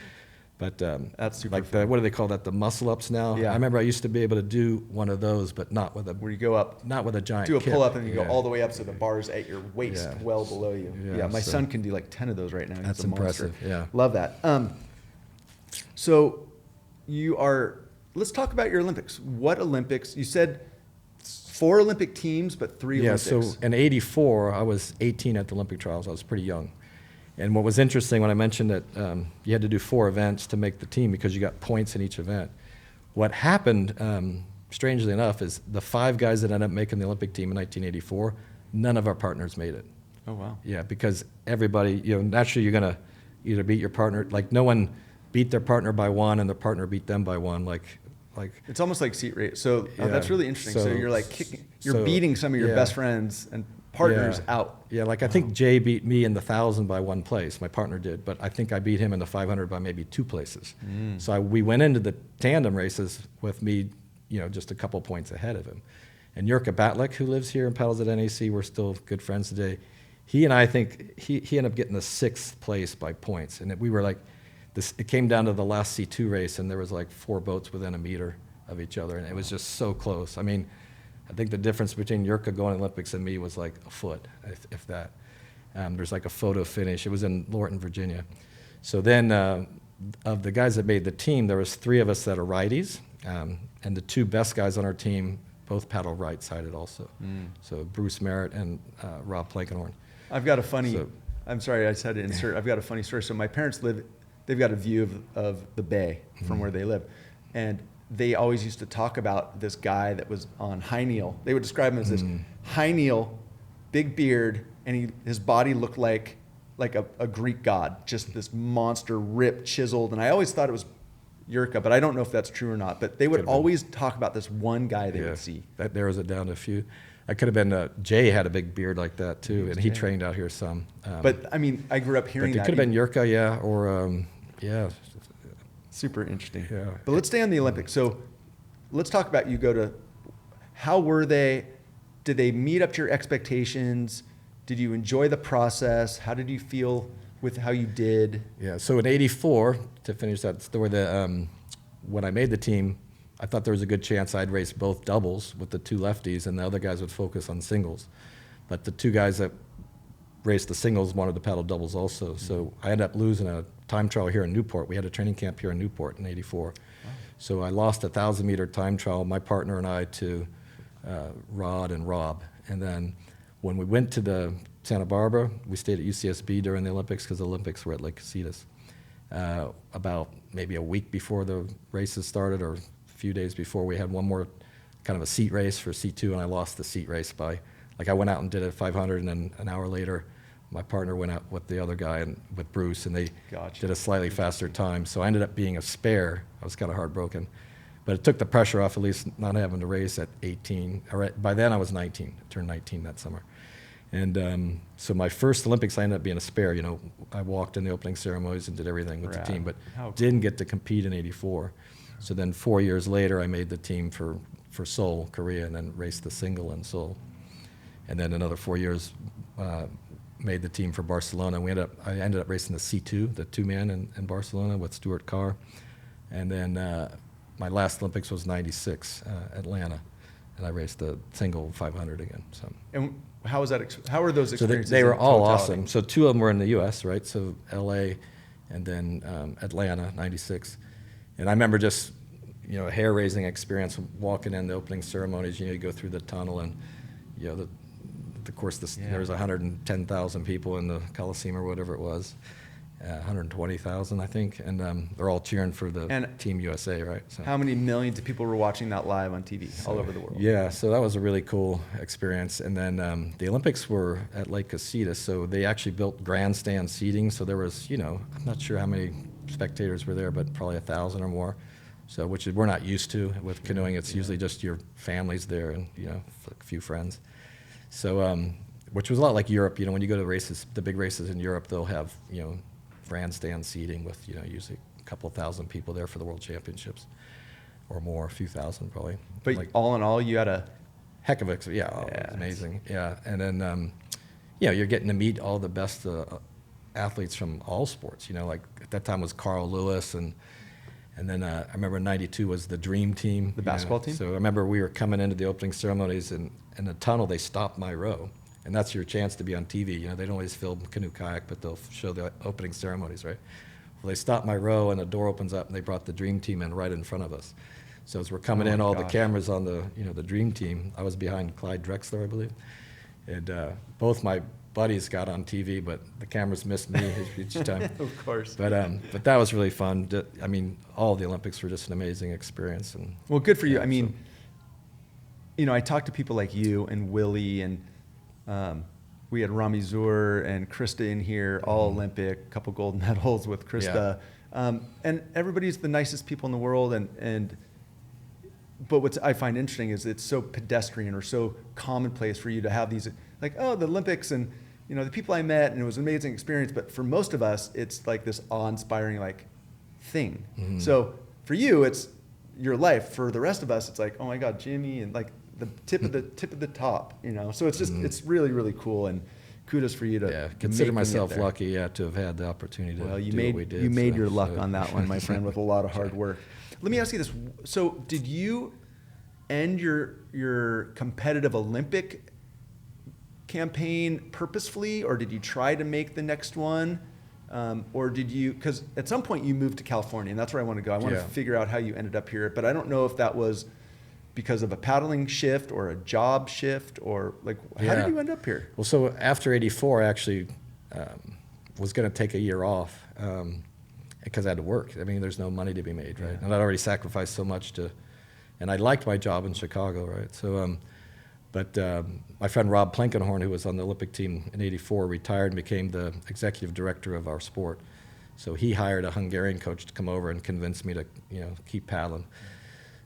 But That's super like fun. what do they call that? The muscle ups now. Yeah. I remember I used to be able to do one of those, but not with Where you go up, a giant. do a kip. pull up, and you go Yeah. all the way up so the bar's at your waist, Yeah. well below you. Yeah, Yeah, my so- son can do like 10 of those right now. He's That's a monster. impressive, yeah. Love that. So you are. Let's talk about your Olympics. What Olympics? You said 4 Olympic teams, but 3 Yeah, Olympics. so in '84, I was 18 at the Olympic trials. I was pretty young. And what was interesting when I mentioned that you had to do 4 events to make the team because you got points in each event. What happened, strangely enough, is the 5 guys that ended up making the Olympic team in 1984, none of our partners made it. Oh wow. Yeah, because everybody, naturally you're going to either beat your partner, like no one beat their partner by 1 and their partner beat them by 1, like It's almost like seat race. So that's Yeah. really interesting. So, So- you're like kicking, you're so, beating some of your yeah. best friends and partners Yeah. out. Yeah, like I think Jay beat me in the 1,000 by 1 place. My partner did, but I think I beat him in the 500 by maybe 2 places. So we went into the tandem races with me, just a couple points ahead of him. And Jurka Batlik, who lives here and paddles at NAC, we're still good friends today. He and I think he ended up getting the 6th place by points, and we were like, this. It came down to the last C2 race, and there was like 4 boats within a meter of each other, and it was just so close. I mean, I think the difference between Jurka going to the Olympics and me was like a foot, if that. There's like a photo finish. It was in Lorton, Virginia. So then, of the guys that made the team, there was 3 of us that are righties, and the 2 best guys on our team both paddle right-sided also. So Bruce Merritt and Rob Plankenhorn. I've got a funny. So- I'm sorry, I just had to insert. I've got a funny story. So my parents live. They've got a view of the bay from where they live, and they always used to talk about this guy that was on high kneel. They would describe him as this high kneel, big beard, and his body looked like a Greek god, just this monster, ripped, chiseled. And I always thought it was Jurka, but I don't know if that's true or not. But they would Could've been. always talk about this one guy they Yeah, would see. that narrows it down to a few. I could have been, Jay had a big beard like that too, and he Jay. trained out here some. But I mean, I grew up but hearing it that. could have been Jurka, yeah, or, yeah. Super interesting. Yeah. But let's stay on the Olympics. So let's talk about how were they? Did they meet up to your expectations? Did you enjoy the process? How did you feel with how you did? Yeah, so in '84, to finish that story, when I made the team, I thought there was a good chance I'd race both doubles with the 2 lefties, and the other guys would focus on singles. But the 2 guys that raced the singles wanted to paddle doubles also. So I ended up losing a time trial here in Newport. We had a training camp here in Newport in '84. Wow. So I lost a 1,000-meter time trial, my partner and I, to Rod and Rob. And then when we went to the Santa Barbara, we stayed at UCSB during the Olympics because the Olympics were at Lake Casitas. About maybe a week before the races started, or a few days before, we had one more kind of a seat race for C2, and I lost the seat race by, like I went out and did a 500, and then an hour later, my partner went out with the other guy and with Bruce, and they Gotcha. did a slightly faster time. So I ended up being a spare. I was kind of heartbroken. But it took the pressure off, at least not having to race at 18. By then I was 19. I turned 19 that summer. And so my first Olympics, I ended up being a spare. I walked in the opening ceremonies and did everything with Rad. the team, but How cool. didn't get to compete in '84. So then 4 years later, I made the team for Seoul, Korea, and then raced the single in Seoul. And then another 4 years, made the team for Barcelona. I ended up racing the C2, the 2-man in Barcelona with Stuart Carr. And then my last Olympics was '96, Atlanta, and I raced the single 500 again. So. And how was that? How were those So experiences? they were in all totality? awesome. So 2 of them were in the U.S., right? So L.A. and then Atlanta, '96. And I remember just, a hair-raising experience walking in the opening ceremonies. You go through the tunnel, and of course, there was 110,000 people in the Coliseum or whatever it was, 120,000, I think, and they're all cheering for the Team USA, right? So. How many millions of people were watching that live on TV all over the world? Yeah, so that was a really cool experience. And then the Olympics were at Lake Casitas, so they actually built grandstand seating. So there was, I'm not sure how many spectators were there, but probably 1,000 or more. So which we're not used to with canoeing. It's usually just your families there and a few friends. So which was a lot like Europe. When you go to races, the big races in Europe, they'll have grandstand seating with usually a couple thousand people there for the World Championships, or more, a few thousand probably. But like, all in all, you had a heck of it. Yeah, oh, it was amazing. Yeah, and then you're getting to meet all the best athletes from all sports. Like at that time was Carl Lewis, and then I remember in '92 was the Dream Team, the basketball team. So I remember we were coming into the opening ceremonies, and in the tunnel they stopped my row, and that's your chance to be on TV. They don't always film canoe kayak, but they'll show the opening ceremonies, right? Well, they stopped my row, and the door opens up, and they brought the Dream Team in right in front of us. So as we're coming in, all the cameras on the Dream Team. I was behind Clyde Drexler, I believe, and both my buddies got on TV, but the cameras missed me each time. Of course. But that was really fun. I mean, all of the Olympics were just an amazing experience. And well, good for you. I mean, I talked to people like you and Willie, and we had Rami Zur and Krista in here, all Olympic, a couple gold medals with Krista. Yeah. And everybody's the nicest people in the world. But what I find interesting is it's so pedestrian or so commonplace for you to have these, like, oh, the Olympics and, the people I met, and it was an amazing experience. But for most of us, it's like this awe-inspiring, like, thing. Mm-hmm. So for you, it's your life. For the rest of us, it's like, oh my God, Jimmy, and like the tip of the top, So it's just, it's really, really cool. And kudos for you to consider myself lucky, to have had the opportunity to do what we did. You made your luck on that one, my friend, with a lot of hard work. Let me ask you this. So did you end your competitive Olympic campaign purposefully, or did you try to make the next one? Or did you, because at some point you moved to California, and that's where I want to go. I want to figure out how you ended up here, but I don't know if that was because of a paddling shift or a job shift, or like, how did you end up here? Well, so after '84, I actually was going to take a year off because I had to work. I mean, there's no money to be made, right? And I'd already sacrificed so much and I liked my job in Chicago, right? So, but my friend Rob Plenkenhorn, who was on the Olympic team in '84, retired and became the executive director of our sport. So he hired a Hungarian coach to come over and convince me to, keep paddling.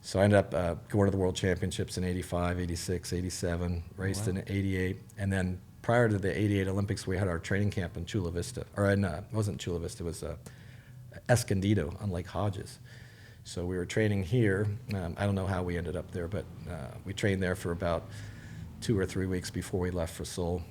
So I ended up going to the World Championships in '85, '86, '87, raced in '88, and then prior to the '88 Olympics, we had our training camp in Chula Vista, it wasn't Chula Vista, it was Escondido on Lake Hodges. So we were training here. I don't know how we ended up there, but we trained there for about 2 or 3 weeks before we left for Seoul.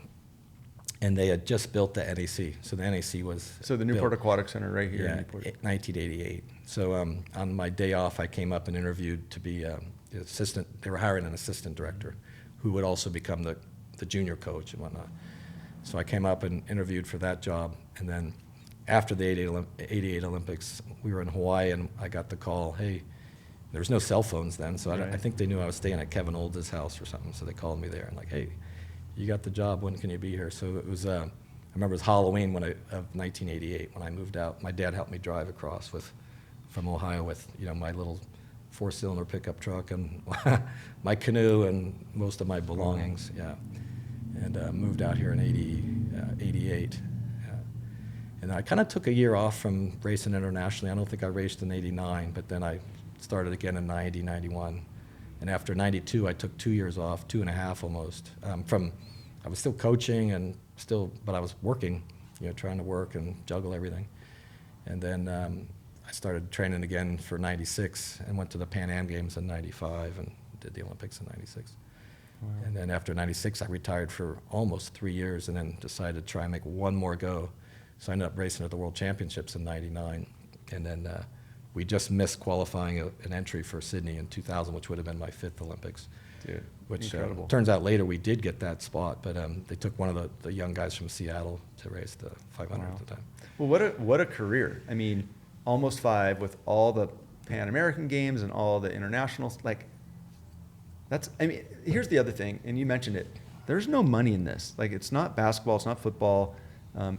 And they had just built the NAC. So the NAC was the Newport Aquatic Center right here. Yeah, 1988. So on my day off, I came up and interviewed to be the assistant. They were hiring an assistant director who would also become the junior coach and whatnot. So I came up and interviewed for that job. And then after the '88 Olympics, we were in Hawaii, and I got the call, hey, there was no cell phones then, so I think they knew I was staying at Kevin Olds' house or something, so they called me there and like, hey, you got the job, when can you be here? So it was, I remember it was Halloween of 1988 when I moved out. My dad helped me drive across from Ohio with, my little 4-cylinder pickup truck and my canoe and most of my belongings, and moved out here in '88. And I kind of took a year off from racing internationally. I don't think I raced in '89, but then I started again in '90, '91. And after '92, I took 2 years off, 2.5 almost. I was still coaching but I was working, trying to work and juggle everything. And then I started training again for '96 and went to the Pan Am Games in '95 and did the Olympics in '96. Wow. And then after '96, I retired for almost 3 years and then decided to try and make one more go. So I ended up racing at the World Championships in '99, and then we just missed qualifying an entry for Sydney in 2000, which would have been my 5th Olympics. Dude, which turns out later we did get that spot, but they took one of the young guys from Seattle to race the 500 at the time. Well, what a career! I mean, almost 5 with all the Pan American Games and all the internationals. Like, here's the other thing, and you mentioned it. There's no money in this. Like, it's not basketball, it's not football.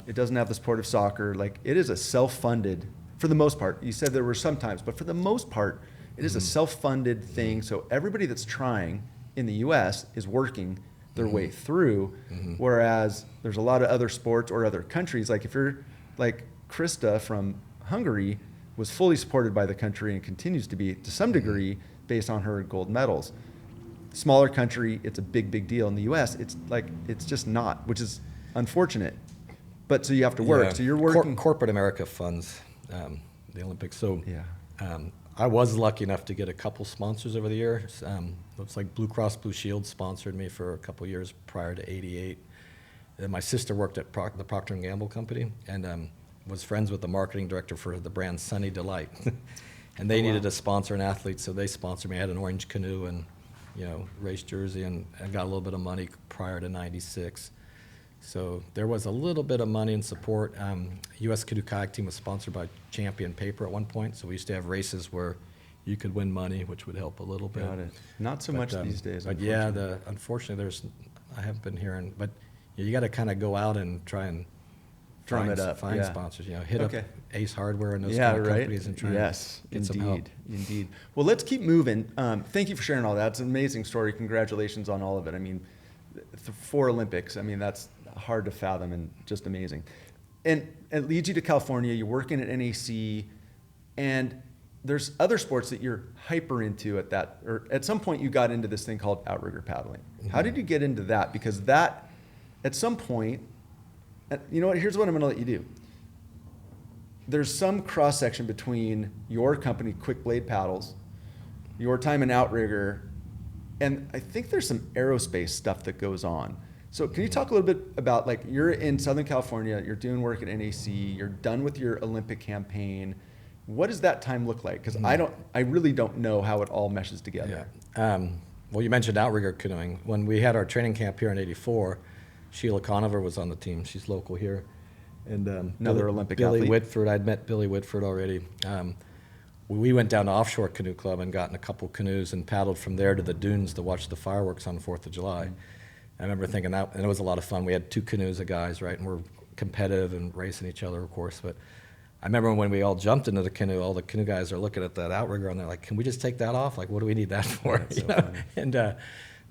It doesn't have the sport of soccer. Like, it is a self-funded, for the most part. You said there were some times, but for the most part, it is a self-funded thing. So everybody that's trying in the U.S. is working their way through, whereas there's a lot of other sports or other countries. Like, if you're like Krista from Hungary, was fully supported by the country and continues to be to some degree based on her gold medals. Smaller country, it's a big deal. In the U.S., it's just not, which is unfortunate. But so you have to work. So you're working. Corporate America funds the Olympics. So Yeah. I was lucky enough to get a couple sponsors over the years. Looks like Blue Cross Blue Shield sponsored me for a couple years prior to '88. And my sister worked at the Procter & Gamble company and was friends with the marketing director for the brand Sunny Delight. And they needed a sponsor, an athlete, so they sponsored me. I had an orange canoe and, race jersey, and I got a little bit of money prior to '96. So there was a little bit of money and support. U.S. Canoe Kayak team was sponsored by Champion Paper at one point, so we used to have races where you could win money, which would help a little bit. Got it. Not so much these days. But yeah, unfortunately, I haven't been hearing, but you got to kind of go out and try and Drum it up. find Yeah. sponsors. Hit up Okay. Ace Hardware and those Yeah, kind of right. companies and try Yes, and get some help. indeed. Well, let's keep moving. Thank you for sharing all that. It's an amazing story. Congratulations on all of it. I mean, 4 Olympics. I mean, that's hard to fathom and just amazing. And it leads you to California. You're working at NAC, and there's other sports that you're hyper into or at some point you got into this thing called outrigger paddling. Mm-hmm. How did you get into that? Because that, at some point, you know what? Here's what I'm going to let you do. There's some cross section between your company, Quickblade Paddles, your time in outrigger, and I think there's some aerospace stuff that goes on. So can you talk a little bit about, like, you're in Southern California, you're doing work at NAC, you're done with your Olympic campaign. What does that time look like? Because I really don't know how it all meshes together. Yeah. Well, you mentioned outrigger canoeing. When we had our training camp here in '84, Sheila Conover was on the team. She's local here. And Another Olympic Billy athlete. Whitford, I'd met Billy Whitford already. We went down to Offshore Canoe Club and got in a couple canoes and paddled from there to the dunes to watch the fireworks on 4th of July. I remember thinking that, and it was a lot of fun. We had 2 canoes of guys, right, and we're competitive and racing each other, of course. But I remember when we all jumped into the canoe, all the canoe guys are looking at that outrigger and they're like, "Can we just take that off? Like, what do we need that for?" That's so funny. And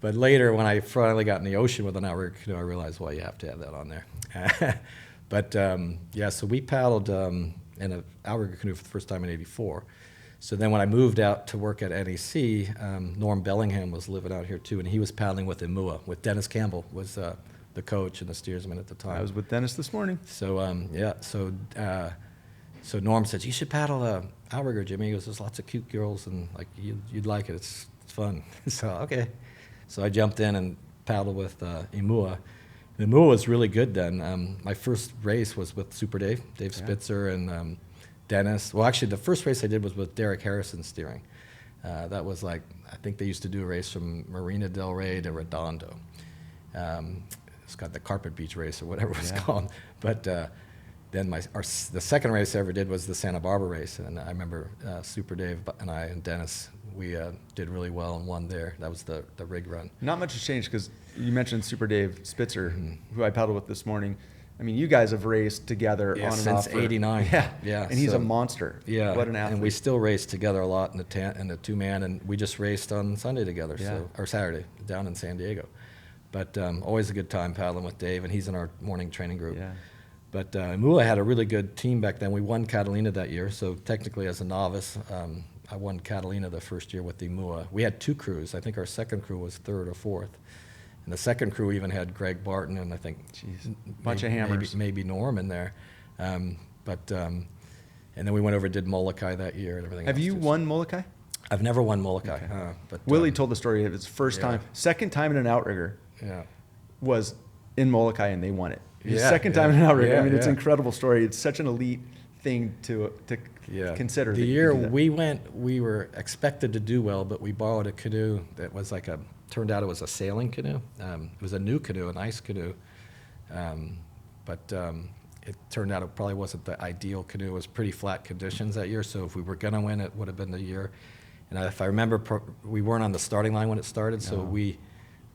but later, when I finally got in the ocean with an outrigger canoe, I realized, well, you have to have that on there. But yeah, so we paddled in an outrigger canoe for the first time in '84. So then when I moved out to work at NAC, Norm Bellingham was living out here too, and he was paddling with Imua, with Dennis Campbell was the coach and the steersman at the time. I was with Dennis this morning. So so Norm said, "You should paddle outrigger, Jimmy." He goes, "There's lots of cute girls, and like you'd like it. It's fun." So okay, so I jumped in and paddled with Imua. And Imua was really good then. My first race was with Super Dave Spitzer, and Dennis. Well, actually, the first race I did was with Derek Harrison steering. That was like, I think they used to do a race from Marina Del Rey to Redondo. It's got the Carpet Beach race or whatever it was called. But then the second race I ever did was the Santa Barbara race, and I remember Super Dave and I and Dennis, we did really well and won there. That was the rig run. Not much has changed because you mentioned Super Dave Spitzer, who I paddled with this morning. I mean, you guys have raced together on and off. Since '89. Yeah. And he's a monster. Yeah. What an athlete. And we still race together a lot in the 2-man, and we just raced on Sunday together, or Saturday, down in San Diego. But always a good time paddling with Dave, and he's in our morning training group. Yeah. But Imua had a really good team back then. We won Catalina that year, so technically as a novice, I won Catalina the first year with Imua. We had 2 crews. I think our second crew was 3rd or 4th. And the second crew even had Greg Barton and I think Bunch of hammers. maybe Norm in there. And then we went over and did Molokai that year and everything Have else you too. won Molokai? I've never won Molokai. But Willie told the story of his first yeah. time, second time in an outrigger Yeah. was in Molokai, and they won it. His Yeah, second yeah. time in an outrigger. Yeah, I mean, it's yeah. an incredible story. It's such an elite thing to consider. The that you year do that. we went, we were expected to do well, but we borrowed a canoe that was turned out it was a sailing canoe. It was a new canoe, an ice canoe. But it turned out it probably wasn't the ideal canoe. It was pretty flat conditions that year, so if we were going to win, it would have been the year. And if I remember, we weren't on the starting line when it started, so we,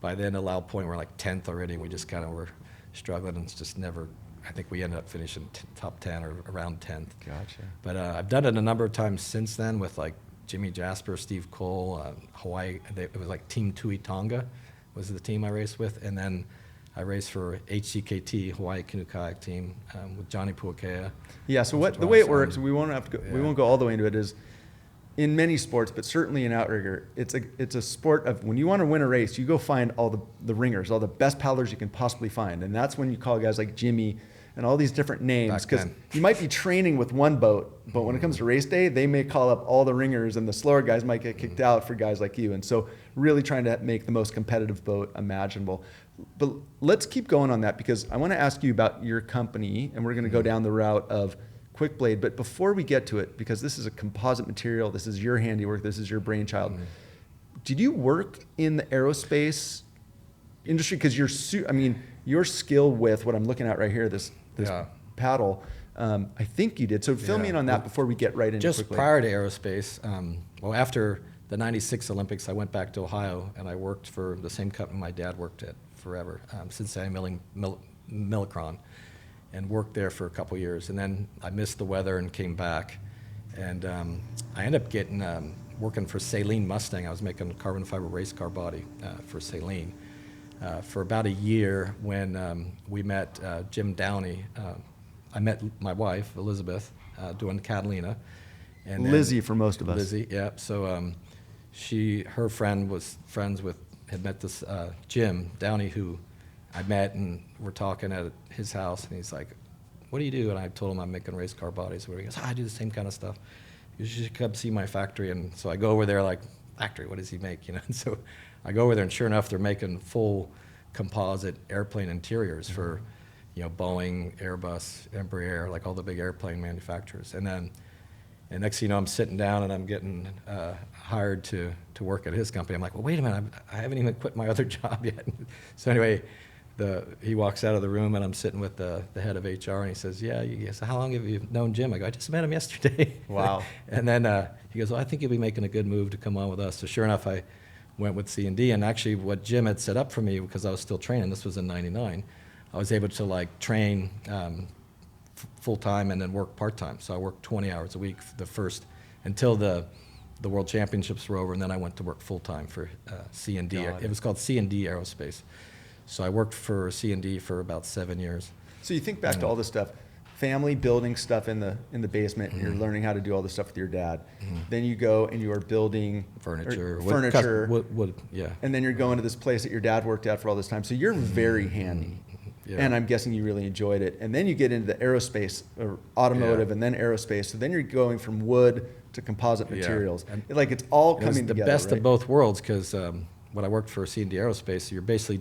by then, allowed point, we're like 10th already, and we just kind of were struggling and just never, I think we ended up finishing top 10 or around 10th. Gotcha. But I've done it a number of times since then with like Jimmy Jasper, Steve Cole, Hawaii. It was like Team Tui Tonga was the team I raced with. And then I raced for HCKT, Hawaii Canoe Kayak Team, with Johnny Puakea. Yeah, so the way it works, we won't have to go, we Yeah. won't go all the way into it, is in many sports, but certainly in outrigger, it's a sport of when you want to win a race, you go find all the ringers, all the best paddlers you can possibly find. And that's when you call guys like Jimmy and all these different names, Back because then. you might be training with one boat, but when it comes to race day, they may call up all the ringers, and the slower guys might get kicked out for guys like you. And so really trying to make the most competitive boat imaginable. But let's keep going on that, because I want to ask you about your company, and we're going to go down the route of Quickblade. But before we get to it, because this is a composite material, this is your handiwork, this is your brainchild. Did you work in the aerospace industry? Because your skill with what I'm looking at right here, this Yeah. paddle, I think you did. So fill me in on that before we get right into Just Quickblade. prior to aerospace, after the '96 Olympics, I went back to Ohio and I worked for the same company my dad worked at forever, Cincinnati Millicron, and worked there for a couple years. And then I missed the weather and came back, and I ended up getting working for Saline Mustang. I was making a carbon fiber race car body for Saline for about a year. When we met Jim Downey, I met my wife Elizabeth doing Catalina. And then Lizzie for most of us. Lizzie, yeah. So her friend had met this Jim Downey, who I met, and we're talking at his house, and he's like, "What do you do?" And I told him I'm making race car bodies. Where he goes, "I do the same kind of stuff. You should come see my factory." And so I go over there, like, factory, what does he make? And so I go over there, and sure enough, they're making full composite airplane interiors for, Boeing, Airbus, Embraer, like all the big airplane manufacturers. And next thing you know, I'm sitting down and I'm getting hired to work at his company. I'm like, well, wait a minute, I haven't even quit my other job yet. So anyway, he walks out of the room, and I'm sitting with the head of HR, and he says, so how long have you known Jim? I go, I just met him yesterday. Wow. And then he goes, well, I think you'll be making a good move to come on with us. So sure enough, I went with C&D, and actually what Jim had set up for me, because I was still training, this was in '99, I was able to train full-time and then work part-time. So I worked 20 hours a week until the World Championships were over, and then I went to work full-time for C&D. It was called C&D Aerospace. So I worked for C&D for about 7 years. So you think back to all this stuff, family building stuff in the basement, and you're learning how to do all this stuff with your dad. Then you go and you are building Furniture, wood, yeah. And then you're going to this place that your dad worked at for all this time. So you're very handy. Yeah. And I'm guessing you really enjoyed it. And then you get into the aerospace, or automotive, and then aerospace. So then you're going from wood to composite materials. And it's all coming together. It was the best right? of both worlds, because when I worked for C&D Aerospace, you're basically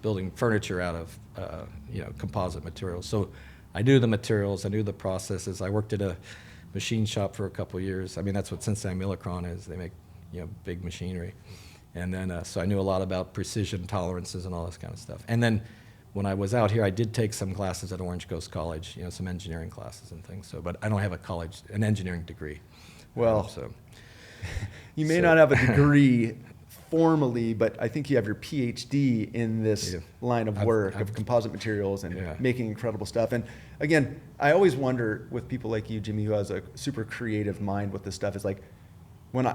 building furniture out of composite materials. So I knew the materials, I knew the processes. I worked at a machine shop for a couple of years. I mean, that's what Cincinnati Millicron is. They make big machinery. And then so I knew a lot about precision tolerances and all this kind of stuff. And then when I was out here, I did take some classes at Orange Coast College, some engineering classes and things. So, but I don't have an engineering degree. Well, you may not have a degree formally, but I think you have your PhD in this line of work of composite materials and making incredible stuff. And again, I always wonder with people like you, Jimmy, who has a super creative mind with this stuff, is like, when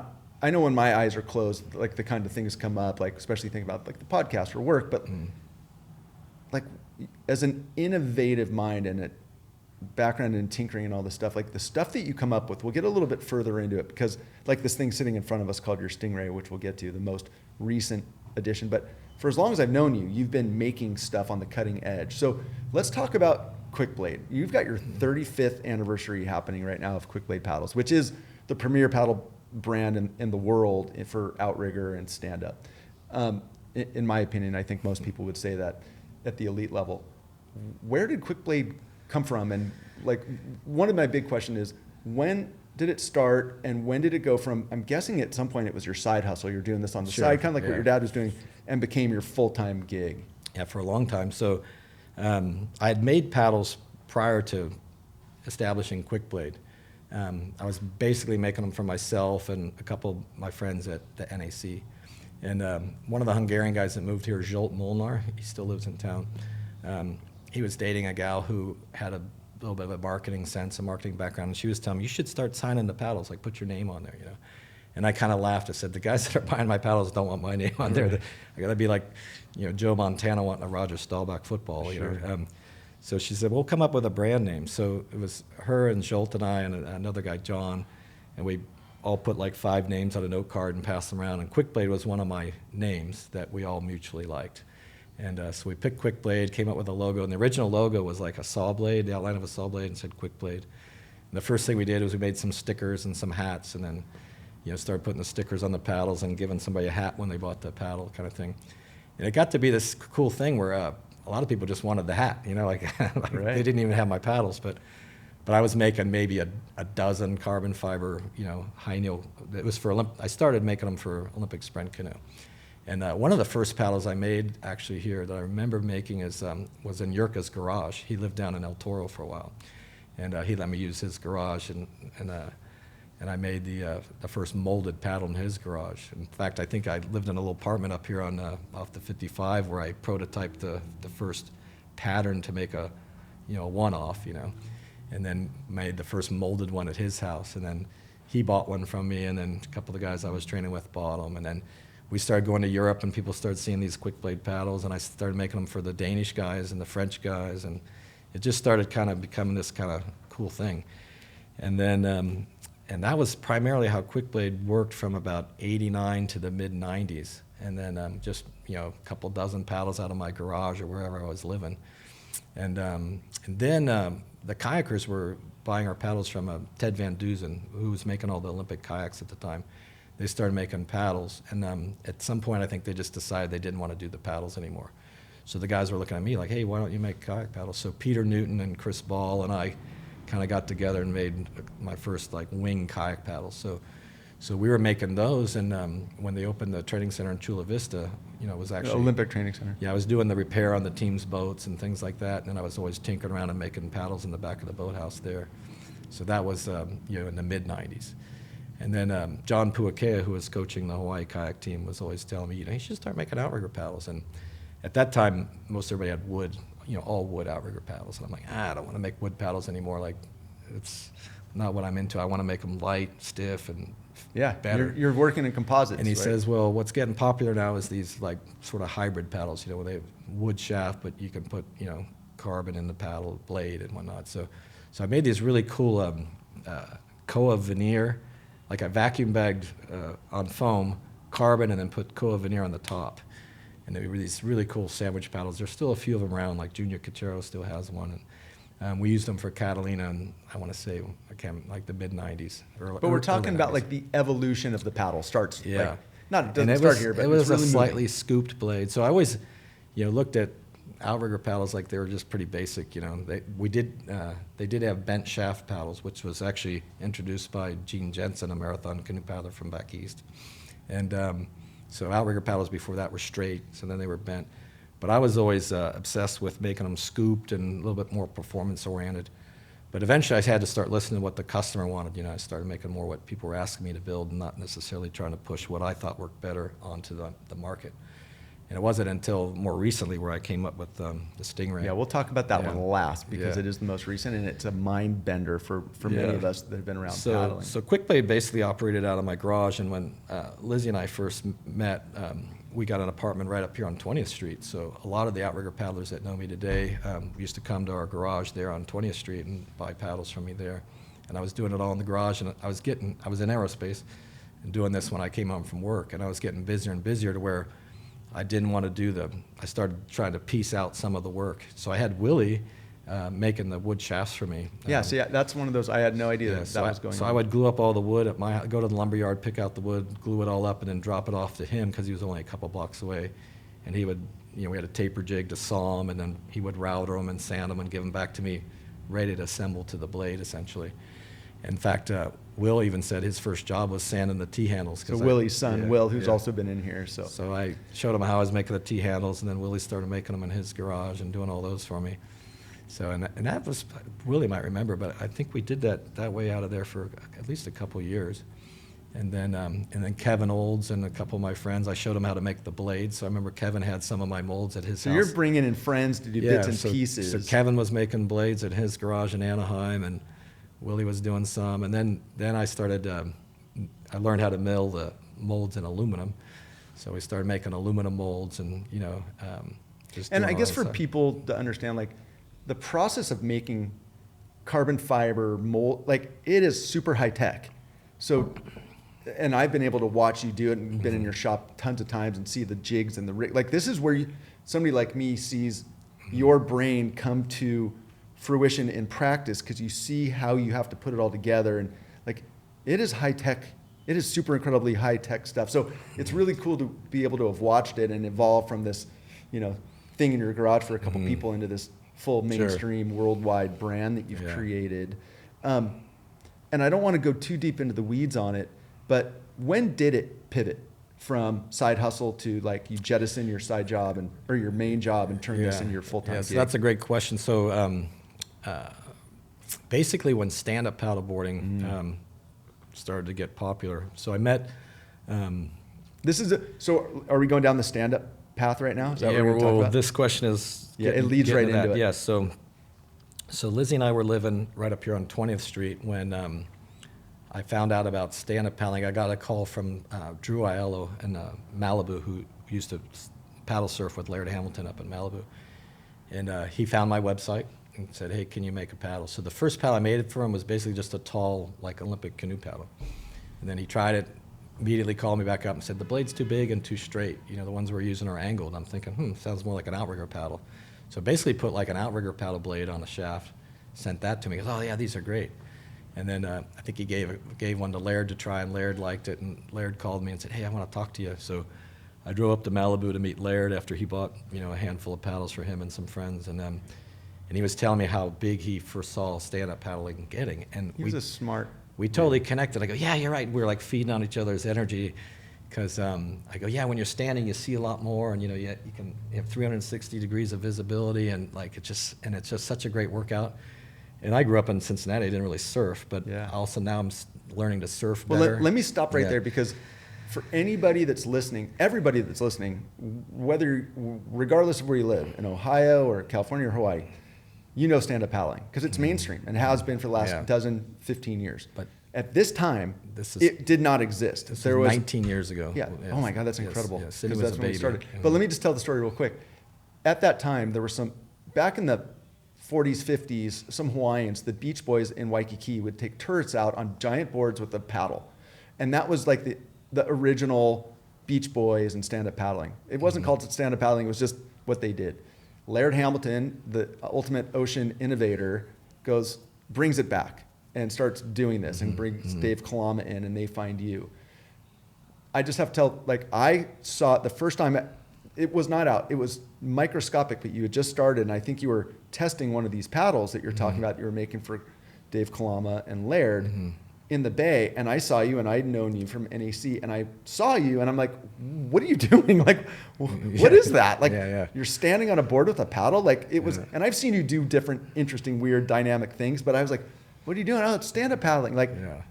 I know when my eyes are closed, like the kind of things come up, like especially think about like the podcast or work, but like as an innovative mind and a background in tinkering and all this stuff, like the stuff that you come up with, we'll get a little bit further into it, because like this thing sitting in front of us called your Stingray, which we'll get to, the most recent addition. But for as long as I've known you, you've been making stuff on the cutting edge. So let's talk about Quickblade. You've got your 35th anniversary happening right now of Quickblade paddles, which is the premier paddle brand in the world for outrigger and stand-up. In my opinion, I think most people would say that at the elite level. Where did Quickblade come from? And like, one of my big questions is, when did it start, and when did it go from, I'm guessing at some point it was your side hustle, you're doing this on the side, kind of like what your dad was doing, and became your full-time gig? Yeah, for a long time. So I had made paddles prior to establishing Quickblade. I was basically making them for myself and a couple of my friends at the NAC. And one of the Hungarian guys that moved here, Zsolt Molnar, he still lives in town. He was dating a gal who had a little bit of a marketing sense, a marketing background, and she was telling me, you should start signing the paddles, like put your name on there, And I kind of laughed. I said, the guys that are buying my paddles don't want my name on there. I got to be like, Joe Montana wanting a Roger Staubach football, So she said, well, come up with a brand name. So it was her and Zsolt and I and another guy, John, and we all put like 5 names on a note card and passed them around. And Quickblade was one of my names that we all mutually liked. And so we picked Quickblade, came up with a logo, and the original logo was like a saw blade, the outline of a saw blade, and said Quickblade. And the first thing we did was we made some stickers and some hats, and then started putting the stickers on the paddles and giving somebody a hat when they bought the paddle, kind of thing. And it got to be this cool thing where a lot of people just wanted the hat, like Right. they didn't even have my paddles, but I was making maybe a dozen carbon fiber, high kneel. It was for I started making them for Olympic sprint canoe. And one of the first paddles I made actually here that I remember making was in Yurka's garage. He lived down in El Toro for a while, and he let me use his garage, and I made the first molded paddle in his garage. In fact, I think I lived in a little apartment up here on off the 55 where I prototyped the first pattern to make a one-off, and then made the first molded one at his house, and then he bought one from me, and then a couple of the guys I was training with bought them, and then we started going to Europe, and people started seeing these Quickblade paddles, and I started making them for the Danish guys and the French guys, and it just started kind of becoming this kind of cool thing. And then, and that was primarily how Quickblade worked from about '89 to the mid-'90s, and then just a couple dozen paddles out of my garage or wherever I was living. And then the kayakers were buying our paddles from Ted Van Duzen, who was making all the Olympic kayaks at the time. They started making paddles, and at some point I think they just decided they didn't want to do the paddles anymore. So the guys were looking at me like, hey, why don't you make kayak paddles? So Peter Newton and Chris Ball and I kind of got together and made my first wing kayak paddles. So we were making those, and when they opened the training center in Chula Vista, it was actually Olympic Training Center. Yeah, I was doing the repair on the team's boats and things like that, and then I was always tinkering around and making paddles in the back of the boathouse there. So that was in the mid-'90s. And then John Puakea, who was coaching the Hawaii kayak team, was always telling me, you should start making outrigger paddles. And at that time, most everybody had wood, all wood outrigger paddles. And I'm like, I don't want to make wood paddles anymore. It's not what I'm into. I want to make them light, stiff, and better. You're working in composites. And he right? says, well, what's getting popular now is these sort of hybrid paddles, where they have wood shaft, but you can put, carbon in the paddle blade and whatnot. So I made these really cool Koa veneer. I vacuum bagged on foam, carbon, and then put Koa veneer on the top. And they were these really cool sandwich paddles. There's still a few of them around, Junior Cachero still has one. And we used them for Catalina, and I want to say, the mid-'90s. But we're talking about the evolution of the paddle starts. Yeah. It doesn't start here, but it was really a slightly moving. scooped blade. So I always, looked at outrigger paddles like they were just pretty basic. They did have bent shaft paddles, which was actually introduced by Gene Jensen, a marathon canoe paddler from back east. And so outrigger paddles before that were straight, so then they were bent. But I was always obsessed with making them scooped and a little bit more performance oriented. But eventually I had to start listening to what the customer wanted. I started making more what people were asking me to build, and not necessarily trying to push what I thought worked better onto the market. And it wasn't until more recently where I came up with the Stingray. Yeah, we'll talk about that one last because Yeah. it is the most recent, and it's a mind bender for many of us that have been around paddling. So Quickblade basically operated out of my garage, and when Lizzie and I first met, we got an apartment right up here on 20th Street. So a lot of the outrigger paddlers that know me today used to come to our garage there on 20th Street and buy paddles from me there. And I was doing it all in the garage, and I was in aerospace and doing this when I came home from work, and I was getting busier and busier to where I didn't want to I started trying to piece out some of the work. So I had Willie making the wood shafts for me. Yeah, that's one of those, I had no idea that was going on. So I would glue up all the wood go to the lumber yard, pick out the wood, glue it all up, and then drop it off to him because he was only a couple blocks away. And he would, we had a taper jig to saw them, and then he would router them and sand them and give them back to me ready to assemble to the blade, essentially. In fact, Will even said his first job was sanding the T-handles. So Willie's son, Will, who's also been in here. So I showed him how I was making the T-handles, and then Willie started making them in his garage and doing all those for me. So, and that was, Willie might remember, but I think we did that way out of there for at least a couple of years. And then Kevin Olds and a couple of my friends, I showed them how to make the blades. So I remember Kevin had some of my molds at his house. So you're bringing in friends to do bits and pieces. So Kevin was making blades at his garage in Anaheim, and Willie was doing some. And then I started, I learned how to mill the molds in aluminum. So we started making aluminum molds and, just And doing I all guess that for stuff. people to understand, the process of making carbon fiber mold, it is super high tech. So and I've been able to watch you do it and been in your shop tons of times and see the jigs and the rig. Like this is where somebody like me sees your brain come to fruition in practice, because you see how you have to put it all together, and like it is high tech. It is super incredibly high tech stuff. So it's really cool to be able to have watched it and evolve from this, thing in your garage for a couple people into this full mainstream worldwide brand that you've created. And I don't want to go too deep into the weeds on it, but when did it pivot from side hustle to like you jettison your side job or your main job and turn this into your full-time gig? So that's a great question. So basically when stand-up paddleboarding started to get popular, so I met... So are we going down the stand-up path right now? Is that what we're talking about? This question is... it leads right into it. Yes, so Lizzie and I were living right up here on 20th Street when I found out about stand-up paddling. I got a call from Drew Aiello in Malibu, who used to paddle surf with Laird Hamilton up in Malibu. And he found my website and said, hey, can you make a paddle? So the first paddle I made for him was basically just a tall, like Olympic canoe paddle. And then he tried it, immediately called me back up and said, the blade's too big and too straight. The ones we're using are angled. I'm thinking, sounds more like an outrigger paddle. So basically put like an outrigger paddle blade on a shaft, sent that to me. He goes, oh yeah, these are great. And then I think he gave one to Laird to try, and Laird liked it. And Laird called me and said, hey, I want to talk to you. So I drove up to Malibu to meet Laird after he bought a handful of paddles for him and some friends. And he was telling me how big he foresaw stand-up paddling getting. And he was a smart... We totally connected. I go, yeah, you're right. We're like feeding on each other's energy, because I go, yeah, when you're standing, you see a lot more, and you have 360 degrees of visibility, and like it's just such a great workout. And I grew up in Cincinnati. I didn't really surf, but also now I'm learning to surf better. Let me stop right there, because for anybody that's listening, everybody that's listening, regardless of where you live, in Ohio or California or Hawaii, stand-up paddling, because it's mainstream and has been for the last 15 years. But at this time, it did not exist. There was 19 years ago. Yeah. Oh my God, that's incredible. Yes. Because that's when we started. But let me just tell the story real quick. At that time, there were back in the 40s, 50s, some Hawaiians, the Beach Boys in Waikiki, would take tourists out on giant boards with a paddle. And that was like the original Beach Boys and stand-up paddling. It wasn't called stand-up paddling. It was just what they did. Laird Hamilton, the ultimate ocean innovator, brings it back and starts doing this and brings Dave Kalama in, and they find you. I just have to tell, I saw it the first time, it was not out. It was microscopic, but you had just started, and I think you were testing one of these paddles that you're talking about, you were making for Dave Kalama and Laird in the bay, and I saw you, and I'd known you from NAC, and I saw you, and I'm like, what are you doing? What is that? You're standing on a board with a paddle? It was, and I've seen you do different, interesting, weird, dynamic things, but I was like, what are you doing? Oh, it's stand-up paddling.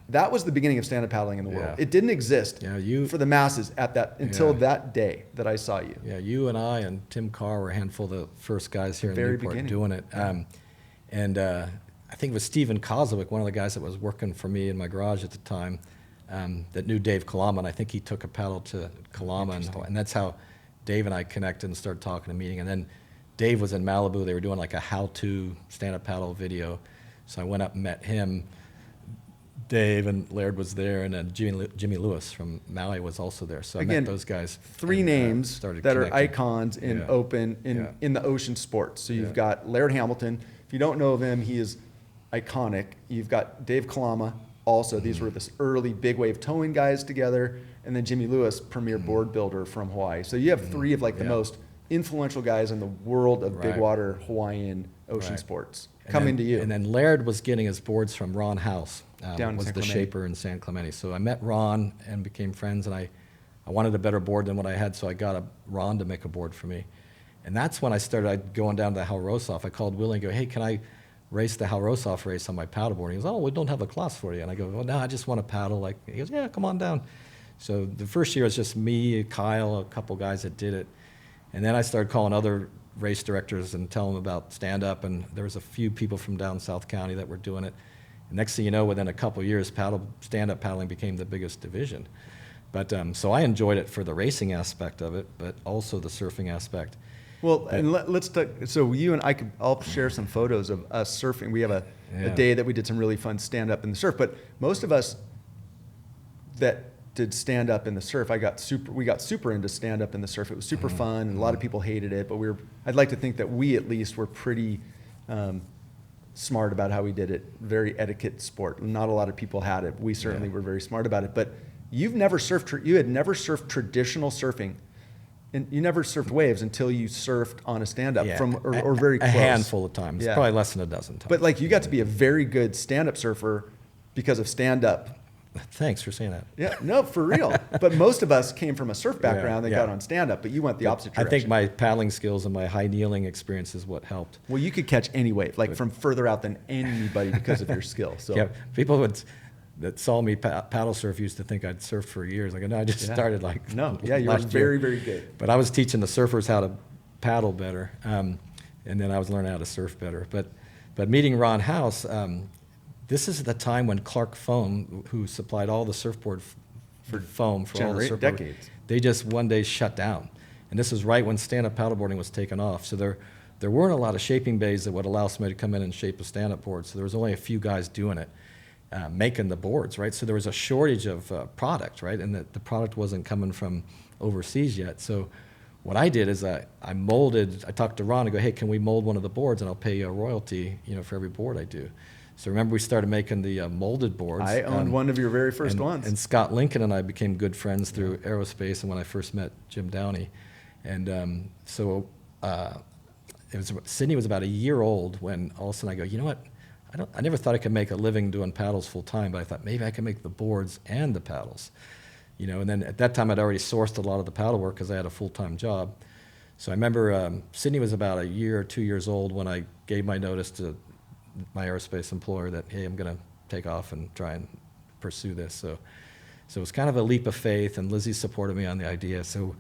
That was the beginning of stand-up paddling in the world. It didn't exist for the masses until that day that I saw you. Yeah, you and I and Tim Carr were a handful of the first guys here in Newport doing it. I think it was Stephen Kozovic, one of the guys that was working for me in my garage at the time, that knew Dave Kalama, and I think he took a paddle to Kalama, and that's how Dave and I connected and started talking and meeting. And then Dave was in Malibu. They were doing like a how-to stand-up paddle video. So I went up and met him. Dave and Laird was there, and then Jimmy Lewis from Maui was also there. So I met those guys. Three names that are icons in in the ocean sports. So you've got Laird Hamilton. If you don't know of him, he is iconic. You've got Dave Kalama also. These were this early big wave towing guys together, and then Jimmy Lewis, premier board builder from Hawaii. So you have three of the most influential guys in the world of big water Hawaiian ocean sports coming to you. And then Laird was getting his boards from Ron House, down was San the Clemente. shaper in San Clemente. So I met Ron and became friends, and I wanted a better board than what I had, so I got Ron to make a board for me. And that's when I started going down to the Hal Rosoff. I called Willie and go, hey, can I race the Hal Rosoff race on my paddleboard? He goes, oh, we don't have a class for you. And I go, well, no, I just want to paddle. He goes, yeah, come on down. So the first year was just me, Kyle, a couple guys that did it. And then I started calling other race directors and telling them about stand-up, and there was a few people from down South County that were doing it. And next thing you know, within a couple of years, stand-up paddling became the biggest division. But so I enjoyed it for the racing aspect of it, but also the surfing aspect. Well, and let's talk. So you and I'll share some photos of us surfing. We have a day that we did some really fun stand-up in the surf. But most of us that did stand up in the surf, we got super into stand up in the surf. It was super fun, and a lot of people hated it, but I'd like to think that we at least were pretty smart about how we did it. Very etiquette sport. Not a lot of people had it. We certainly were very smart about it. But you had never surfed traditional surfing, and you never surfed waves until you surfed on a stand-up or very close. A handful of times, probably less than a dozen times. But like you got to be a very good stand-up surfer because of stand-up. Thanks for saying that. Yeah, no, for real. But most of us came from a surf background that got on stand-up, but you went the opposite direction. I think my paddling skills and my high kneeling experience is what helped. Well, you could catch any wave, like from further out than anybody because of your skill. So yeah, people that saw me paddle surf used to think I'd surfed for years. Like, no, I just started like no, yeah, you were very, very good. But I was teaching the surfers how to paddle better, and then I was learning how to surf better. But meeting Ron House. This is the time when Clark Foam, who supplied all the surfboard foam for all the surfboard, decades, they just one day shut down. And this is right when stand-up paddleboarding was taken off. So there weren't a lot of shaping bays that would allow somebody to come in and shape a stand-up board. So there was only a few guys doing it, making the boards, right? So there was a shortage of product, right? And the product wasn't coming from overseas yet. So what I did is I talked to Ron and go, hey, can we mold one of the boards and I'll pay you a royalty, for every board I do. So remember we started making the molded boards. I owned one of your very first ones. And Scott Lincoln and I became good friends through aerospace and when I first met Jim Downey. And Sydney was about a year old when all of a sudden I go, you know what? I never thought I could make a living doing paddles full time, but I thought maybe I could make the boards and the paddles. And then at that time I'd already sourced a lot of the paddle work because I had a full-time job. So I remember Sydney was about a year or 2 years old when I gave my notice to my aerospace employer that, hey, I'm going to take off and try and pursue this. So it was kind of a leap of faith, and Lizzie supported me on the idea. So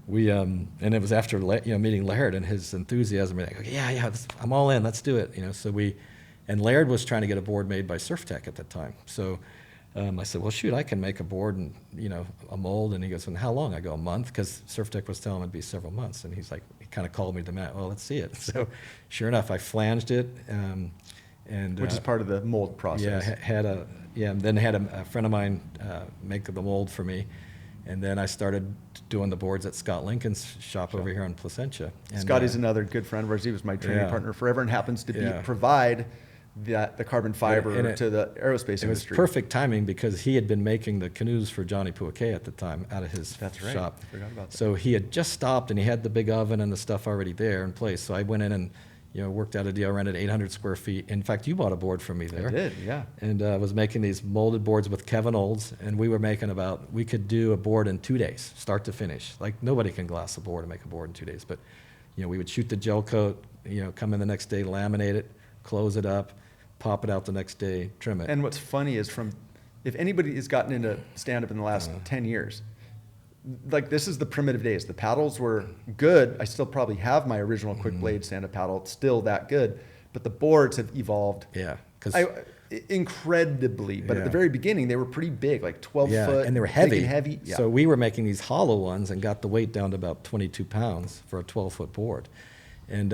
we, and it was after meeting Laird and his enthusiasm. We're like, okay, yeah, I'm all in. Let's do it. So and Laird was trying to get a board made by Surf Tech at that time. So I said, well, shoot, I can make a board and a mold. And he goes, and how long? I go, a month, because Surf Tech was telling him it'd be several months. And he's like, he kind of called me to Matt. Well, let's see it. So sure enough, I flanged it. Which is part of the mold process. Yeah, then had a friend of mine make the mold for me, and then I started doing the boards at Scott Lincoln's shop over here in Placentia. And, Scotty's another good friend of ours. He was my training partner forever and happens to provide the carbon fiber to the aerospace industry. It was perfect timing because he had been making the canoes for Johnny Pouaquet at the time out of his That's right. shop. I forgot about that. So he had just stopped and he had the big oven and the stuff already there in place. So I went in and worked out a deal, rented 800 square feet. In fact, you bought a board from me there. I did, yeah. And was making these molded boards with Kevin Olds, and we were making we could do a board in 2 days, start to finish. Like, nobody can glass a board and make a board in 2 days. But, we would shoot the gel coat, come in the next day, laminate it, close it up, pop it out the next day, trim it. And what's funny is if anybody has gotten into stand-up in the last 10 years, like, this is the primitive days. The paddles were good. I still probably have my original Quickblade stand-up paddle. It's still that good. But the boards have evolved incredibly. But at the very beginning, they were pretty big, like 12 foot. And they were heavy. Big and heavy. Yeah. So we were making these hollow ones and got the weight down to about 22 pounds for a 12-foot board. And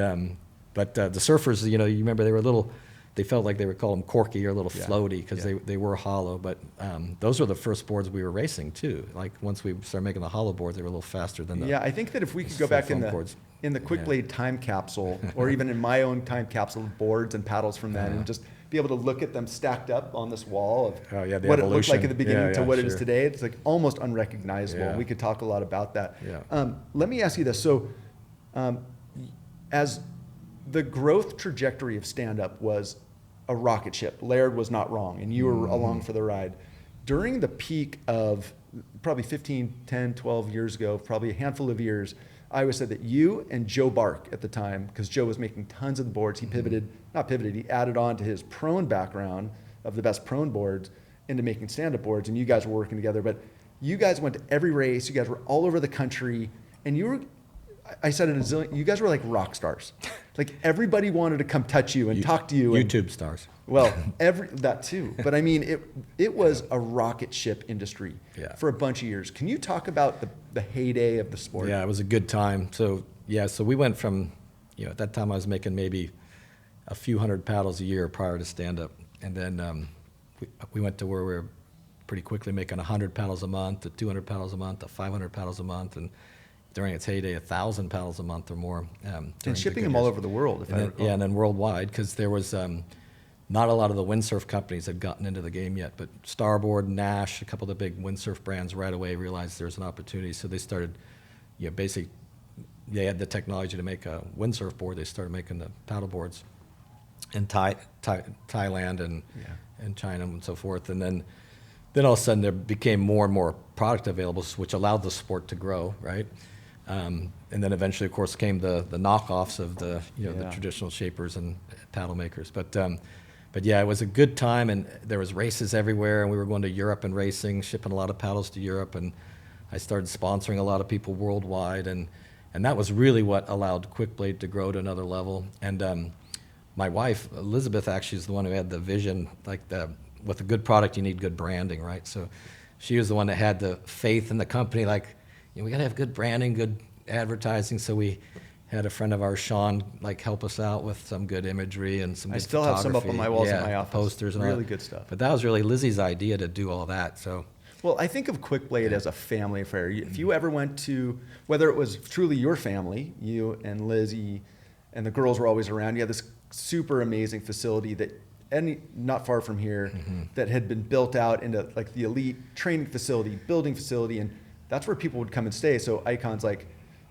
but the surfers, you remember they were they felt like they would call them corky or a little floaty because they were hollow. But those were the first boards we were racing too. Like, once we started making the hollow boards, they were a little faster than the I think that if we could go back in the Quickblade time capsule, or even in my own time capsule of boards and paddles from that, and just be able to look at them stacked up on this wall of what evolution. It looked like at the beginning to what it is today, it's like almost unrecognizable. And we could talk a lot about that. Let me ask you this. So as the growth trajectory of stand-up was a rocket ship. Laird was not wrong, and you were along for the ride. During the peak of probably 15, 10, 12 years ago, probably a handful of years, I always said that you and Joe Bark at the time, because Joe was making tons of the boards, he he added on to his prone background of the best prone boards into making stand-up boards, and you guys were working together. But you guys went to every race, you guys were all over the country, and I said it a zillion, you guys were like rock stars. Like, everybody wanted to come touch you and talk to you. YouTube stars. Well, that too. But I mean, it was a rocket ship industry for a bunch of years. Can you talk about the heyday of the sport? Yeah, it was a good time. So we went from, at that time I was making maybe a few hundred paddles a year prior to stand-up. And then we went to where we were pretty quickly making 100 paddles a month to 200 paddles a month to 500 paddles a month, and during its heyday, 1,000 paddles a month or more. And shipping them all over the world, if I recall. Yeah, and then worldwide, because there was not a lot of the windsurf companies had gotten into the game yet, but Starboard, Nash, a couple of the big windsurf brands right away realized there's an opportunity, so they started, basically, they had the technology to make a windsurf board. They started making the paddle boards in Thailand and China and so forth, and then all of a sudden there became more and more product available, which allowed the sport to grow, right? And then eventually, of course, came the knockoffs of the the traditional shapers and paddle makers. But yeah, it was a good time, and there was races everywhere, and we were going to Europe and racing, shipping a lot of paddles to Europe, and I started sponsoring a lot of people worldwide, and that was really what allowed Quickblade to grow to another level. And my wife, Elizabeth, actually is the one who had the vision, with a good product, you need good branding, right? So she was the one that had the faith in the company, we got to have good branding, good advertising. So we had a friend of ours, Sean, help us out with some good imagery and some good I still have some up on my walls in my office. Posters and all really that. Good stuff. But that was really Lizzie's idea to do all that. So. Well, I think of Quickblade as a family affair. If you ever went to, whether it was truly your family, you and Lizzie, and the girls were always around, you had this super amazing facility that not far from here that had been built out into the elite training facility, building facility, and that's where people would come and stay. So icons like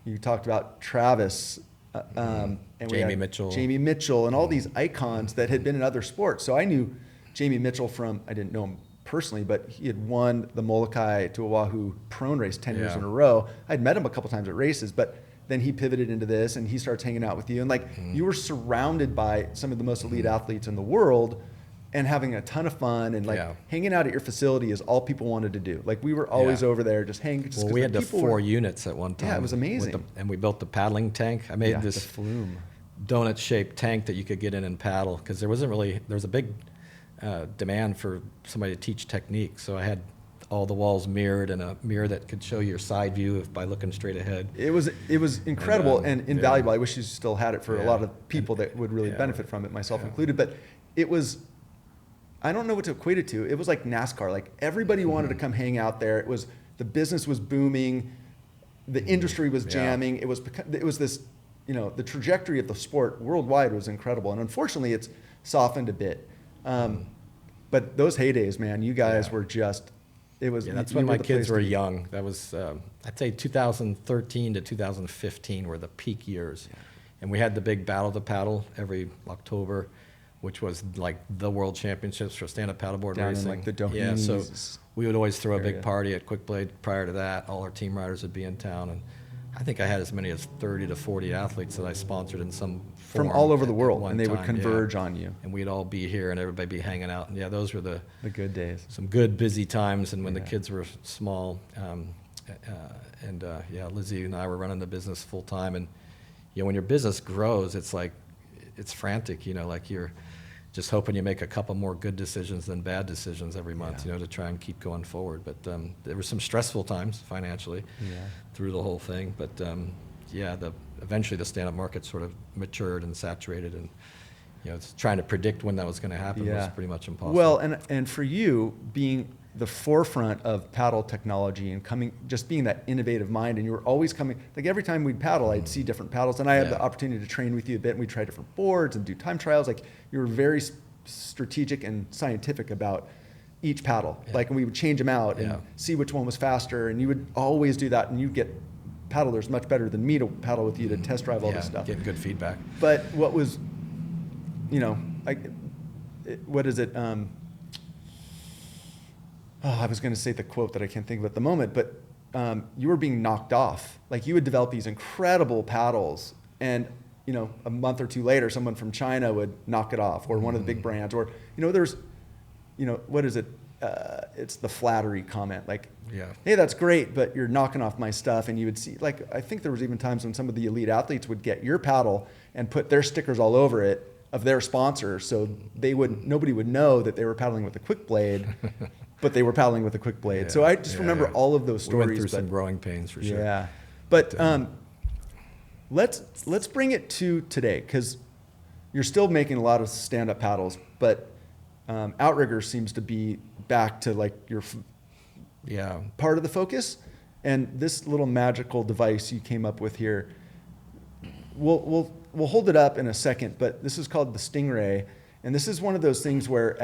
you talked about Travis, and Jamie Mitchell, and all these icons that had been in other sports. So I knew Jamie Mitchell I didn't know him personally, but he had won the Molokai to Oahu prone race 10 years in a row. I'd met him a couple times at races, but then he pivoted into this and he starts hanging out with you. And you were surrounded by some of the most elite athletes in the world and having a ton of fun and hanging out at your facility is all people wanted to do. We were always over there just hanging. Well, we had the 4 units at one time. Yeah, it was amazing. And we built the paddling tank. I made this the flume donut-shaped tank that you could get in and paddle because there was a big demand for somebody to teach technique. So I had all the walls mirrored and a mirror that could show your side view by looking straight ahead. It was incredible and invaluable. I wish you still had it for a lot of people that would really benefit from it, myself included. But it was, I don't know what to equate it to. It was like NASCAR. Everybody wanted to come hang out there. The business was booming, the industry was jamming. It was this, the trajectory of the sport worldwide was incredible. And unfortunately, it's softened a bit. But those heydays, man, you guys were just. It was. Yeah, that's when my kids were young. That was, I'd say, 2013 to 2015 were the peak years, and we had the big Battle of the Paddle every October, which was the World Championships for stand-up paddleboard down racing. In the Doheny. Yeah, so we would always throw a big party at Quickblade. Prior to that, all our team riders would be in town, and I think I had as many as 30 to 40 athletes that I sponsored in some form from all over the at world, one and they would time, converge on you. And we'd all be here, and everybody be hanging out. And those were the good days. Some good busy times, and when the kids were small, Lizzie and I were running the business full time, and when your business grows, it's it's frantic. You're just hoping you make a couple more good decisions than bad decisions every month, to try and keep going forward. But there were some stressful times financially through the whole thing. But eventually the stand-up market sort of matured and saturated, and it's trying to predict when that was going to happen was pretty much impossible. Well, and for you being the forefront of paddle technology and just being that innovative mind, and you were always coming, every time we'd paddle, I'd see different paddles, and I had the opportunity to train with you a bit, and we'd try different boards and do time trials. You were very strategic and scientific about each paddle. And we would change them out and see which one was faster, and you would always do that, and you'd get paddlers much better than me to paddle with you to test drive all this stuff. Get good feedback. But what was, what is it? I was going to say the quote that I can't think of at the moment, but you were being knocked off. You would develop these incredible paddles, and a month or two later, someone from China would knock it off, or one of the big brands, or there's, what is it? It's the flattery comment, hey, that's great, but you're knocking off my stuff. And you would see, I think there was even times when some of the elite athletes would get your paddle and put their stickers all over it of their sponsor, so nobody would know that they were paddling with a Quickblade. But they were paddling with a Quickblade. So I just remember all of those stories. We went through some growing pains for sure. Yeah. But let's bring it to today, because you're still making a lot of stand-up paddles, but Outrigger seems to be back to like your Yeah. part of the focus. And this little magical device you came up with here, we'll hold it up in a second, but this is called the Stingray. And this is one of those things where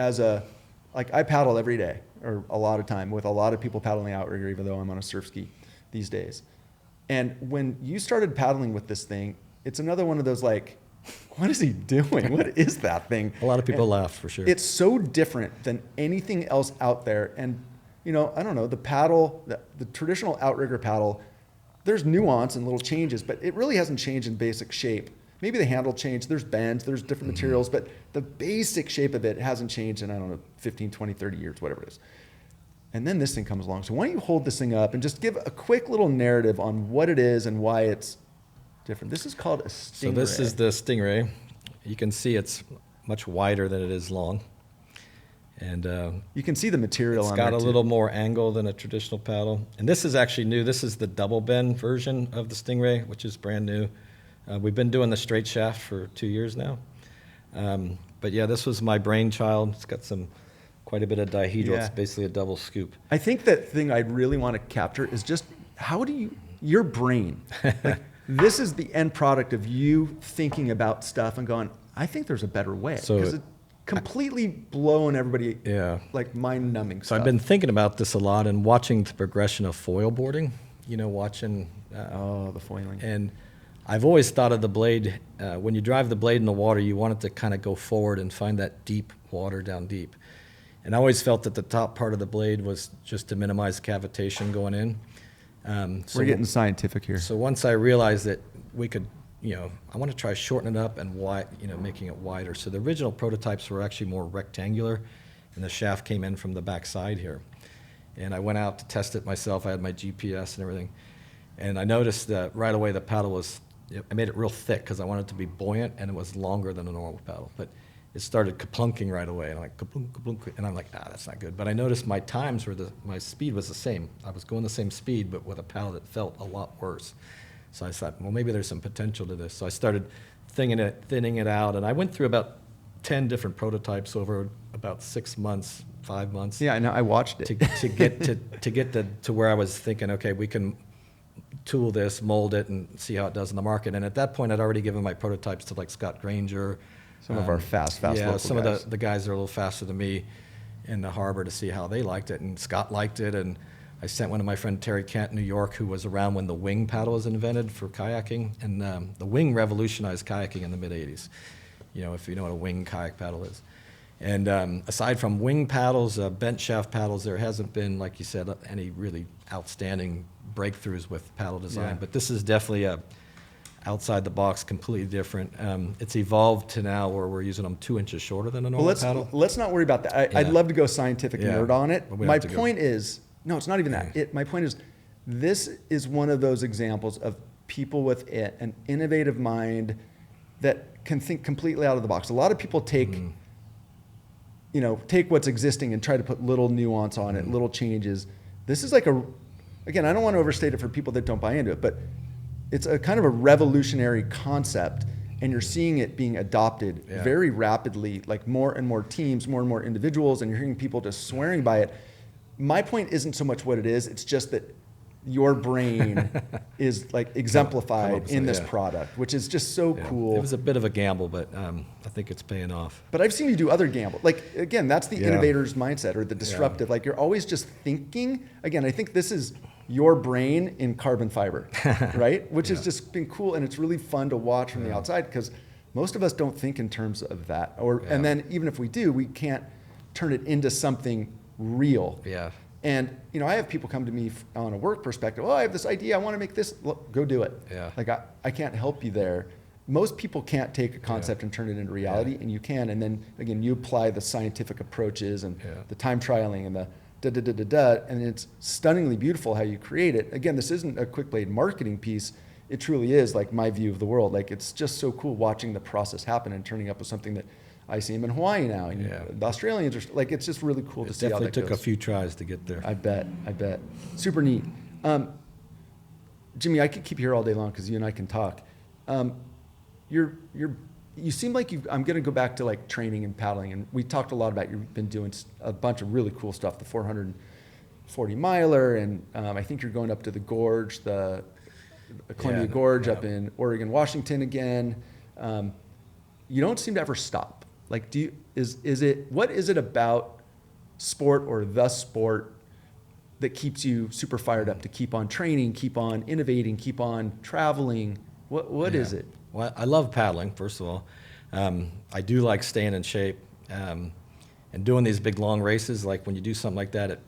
like I paddle every day or a lot of time with a lot of people paddling outrigger, even though I'm on a surf ski these days. And when you started paddling with this thing, it's another one of those like, what is he doing? What is that thing? A lot of people laughed for sure. It's so different than anything else out there. And, you know, I don't know, the paddle, the traditional outrigger paddle, there's nuance and little changes, but it really hasn't changed in basic shape. Maybe the handle changed, there's bends, there's different materials, but the basic shape of it hasn't changed in, I don't know, 15, 20, 30 years, whatever it is. And then this thing comes along. So why don't you hold this thing up and just give a quick little narrative on what it is and why it's different. This is called a Stingray. So this is the Stingray. You can see it's much wider than it is long. And you can see the material on it. It's got a little more angle than a traditional paddle. And this is actually new. This is the double bend version of the Stingray, which is brand new. We've been doing the straight shaft for 2 years now. But yeah, this was my brainchild. It's got quite a bit of dihedral. Yeah. It's basically a double scoop. I think that thing I'd really want to capture is just how do your brain, like, this is the end product of you thinking about stuff and going, I think there's a better way. So because it's completely blowing everybody, like mind-numbing So stuff. I've been thinking about this a lot and watching the progression of foil boarding, watching. The foiling. And I've always thought of the blade, when you drive the blade in the water, you want it to kind of go forward and find that deep water down deep. And I always felt that the top part of the blade was just to minimize cavitation going in. We're getting scientific here. So once I realized that we could, I want to try shortening it up and making it wider. So the original prototypes were actually more rectangular, and the shaft came in from the back side here. And I went out to test it myself. I had my GPS and everything. And I noticed that right away the paddle I made it real thick because I wanted it to be buoyant, and it was longer than a normal paddle. But it started kaplunking right away, and I'm like, kaplunk, kaplunk, and I'm like, that's not good. But I noticed my times my speed was the same. I was going the same speed, but with a paddle that felt a lot worse. So I thought, well, maybe there's some potential to this. So I started thinning it out, and I went through about 10 different prototypes over about 6 months, 5 months. Yeah, I know. I watched it. To get to where I was thinking, okay, we can tool this, mold it, and see how it does in the market. And at that point, I'd already given my prototypes to like Scott Granger. Some of our fast local some guys. of the guys that are a little faster than me in the harbor to see how they liked it. And Scott liked it, and I sent one of my friend Terry Kent in New York, who was around when the wing paddle was invented for kayaking. And the wing revolutionized kayaking in the mid-'80s, if you know what a wing kayak paddle is. And aside from wing paddles, bent shaft paddles, there hasn't been, like you said, any really outstanding breakthroughs with paddle design. Yeah. But this is definitely outside the box, completely different. It's evolved to now where we're using them 2 inches shorter than a normal paddle. Let's not worry about that. I'd love to go scientific nerd on it. But we My don't have to point is, no, it's not even that. My point is, this is one of those examples of people with an innovative mind that can think completely out of the box. A lot of people take what's existing and try to put little nuance on it, little changes. This is like again, I don't want to overstate it for people that don't buy into it, but it's a kind of a revolutionary concept, and you're seeing it being adopted very rapidly, like more and more teams, more and more individuals, and you're hearing people just swearing by it. My point isn't so much what it is, it's just that your brain is like exemplified in this product, which is just so cool. It was a bit of a gamble, but I think it's paying off. But I've seen you do other gamble. Like, again, that's the innovator's mindset, or the disruptive. Like, you're always just thinking. Again, I think this is your brain in carbon fiber, right? Which has just been cool, and it's really fun to watch from the outside, because most of us don't think in terms of that. And then even if we do, we can't turn it into something real. Yeah. And I have people come to me on a work perspective. Oh, I have this idea. I want to make this. Look, go do it. Yeah. Like I can't help you there. Most people can't take a concept and turn it into reality, and you can. And then again, you apply the scientific approaches and the time trialing and the and it's stunningly beautiful how you create it. Again, this isn't a Quickblade marketing piece. It truly is like my view of the world. Like, it's just so cool watching the process happen and turning up with something that I see them in Hawaii now. And the Australians are like, it's just really cool to see how that goes. It definitely took a few tries to get there. I bet. Super neat. Jimmy, I could keep you here all day long because you and I can talk. Your you seem like I'm going to go back to like training and paddling, and we talked a lot about you've been doing a bunch of really cool stuff, the 440 miler, and I think you're going up to the gorge, the Columbia Gorge up in Oregon, Washington again. You don't seem to ever stop. Like, what is it about sport or the sport that keeps you super fired up to keep on training, keep on innovating, keep on traveling? What is it? Well, I love paddling, first of all. I do like staying in shape and doing these big long races. Like when you do something like that,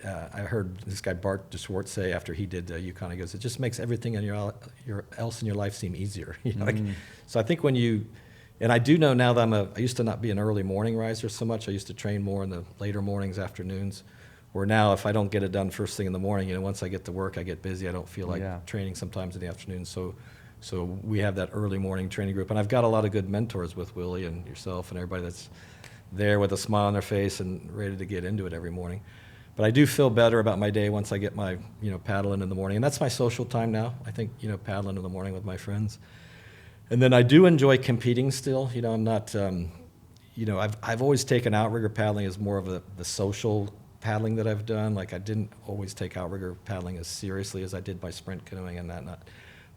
I heard this guy Bart de Schwartz say after he did Yukon, he goes, it just makes everything in else in your life seem easier. You know, so I think and I do know now that I used to not be an early morning riser so much. I used to train more in the later mornings, afternoons. Where now, if I don't get it done first thing in the morning, you know, once I get to work, I get busy. I don't feel like training sometimes in the afternoon. So we have that early morning training group, and I've got a lot of good mentors with Willie and yourself and everybody that's there with a smile on their face and ready to get into it every morning. But I do feel better about my day once I get my, you know, paddling in the morning, and that's my social time now. I think, you know, paddling in the morning with my friends, and then I do enjoy competing still. You know, I'm not, you know, I've always taken outrigger paddling as more of the social paddling that I've done. Like I didn't always take outrigger paddling as seriously as I did my sprint canoeing and that.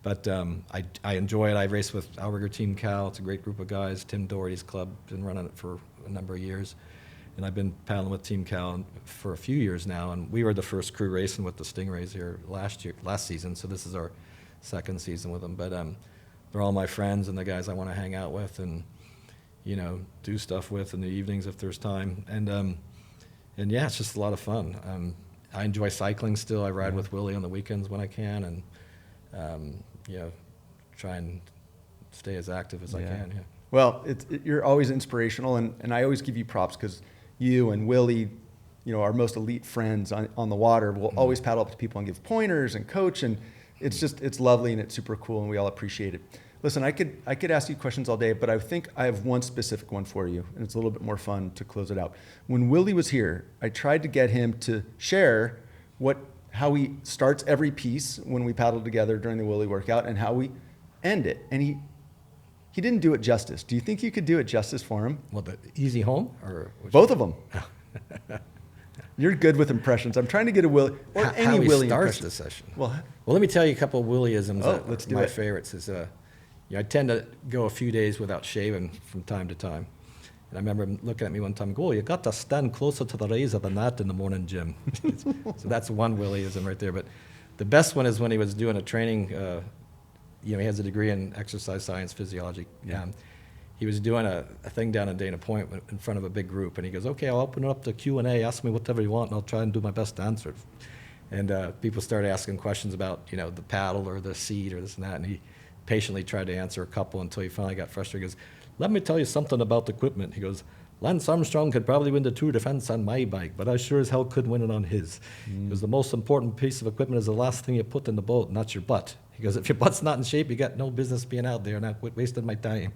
But I enjoy it. I race with outrigger Team Cal. It's a great group of guys. Tim Doherty's club, been running it for a number of years. And I've been paddling with Team Cal for a few years now. And we were the first crew racing with the Stingrays here last season. So this is our second season with them. But they're all my friends and the guys I want to hang out with and, you know, do stuff with in the evenings if there's time. And yeah, it's just a lot of fun. I enjoy cycling still. I ride with Willie on the weekends when I can, and you know, try and stay as active as I can. Yeah. Well, you're always inspirational, and I always give you props because you and Willie, you know, our most elite friends on the water, will always paddle up to people and give pointers and coach, and it's lovely and it's super cool, and we all appreciate it. Listen, I could ask you questions all day, but I think I have one specific one for you, and it's a little bit more fun to close it out. When Willie was here, I tried to get him to share how he starts every piece when we paddle together during the Willie workout and how we end it. And he didn't do it justice. Do you think you could do it justice for him? Well, the easy home or both of them? You're good with impressions. I'm trying to get a Willie or any how he Willie starts impression. the session. Well, let me tell you a couple of Willieisms. Let's do my it. favorites is I tend to go a few days without shaving from time to time. And I remember him looking at me one time and go, "Oh, you got to stand closer to the razor than that in the morning, Jim." So that's one Willieism right there. But the best one is when he was doing a training, you know, he has a degree in exercise science physiology. Yeah. He was doing a thing down in Dana Point in front of a big group, and he goes, "Okay, I'll open it up to Q&A. Ask me whatever you want, and I'll try and do my best to answer it." And people started asking questions about, you know, the paddle or the seat or this and that, and he patiently tried to answer a couple until he finally got frustrated. He goes, "Let me tell you something about the equipment." He goes, "Lance Armstrong could probably win the Tour de France on my bike, but I sure as hell couldn't win it on his." Because the most important piece of equipment is the last thing you put in the boat, not your butt. He goes, "If your butt's not in shape, you got no business being out there, and I quit wasting my time."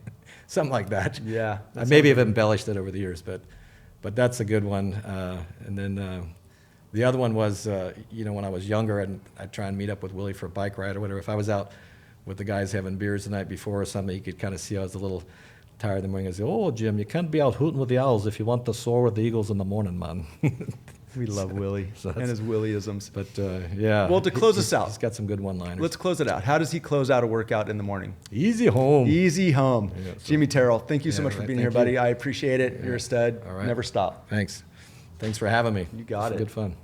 Something like that. Yeah. I maybe have embellished it over the years, but that's a good one. And then the other one was, you know, when I was younger, and I'd try and meet up with Willie for a bike ride or whatever. If I was out with the guys having beers the night before or something, you could kind of see I was a little tired in the morning. I'd say, "Oh, Jim, you can't be out hooting with the owls if you want to soar with the eagles in the morning, man." We love Willie and his Willieisms. But yeah. Well, to close us out, he's got some good one-liners. let's close it out. How does he close out a workout in the morning? Easy home. Easy home. Yeah, so- Jimmy Terrell, thank you so Yeah, much for right, being here, thank you. buddy. I appreciate it. Yeah. You're a stud. All right. Never stop. Thanks for having me. You got It's it. Good fun.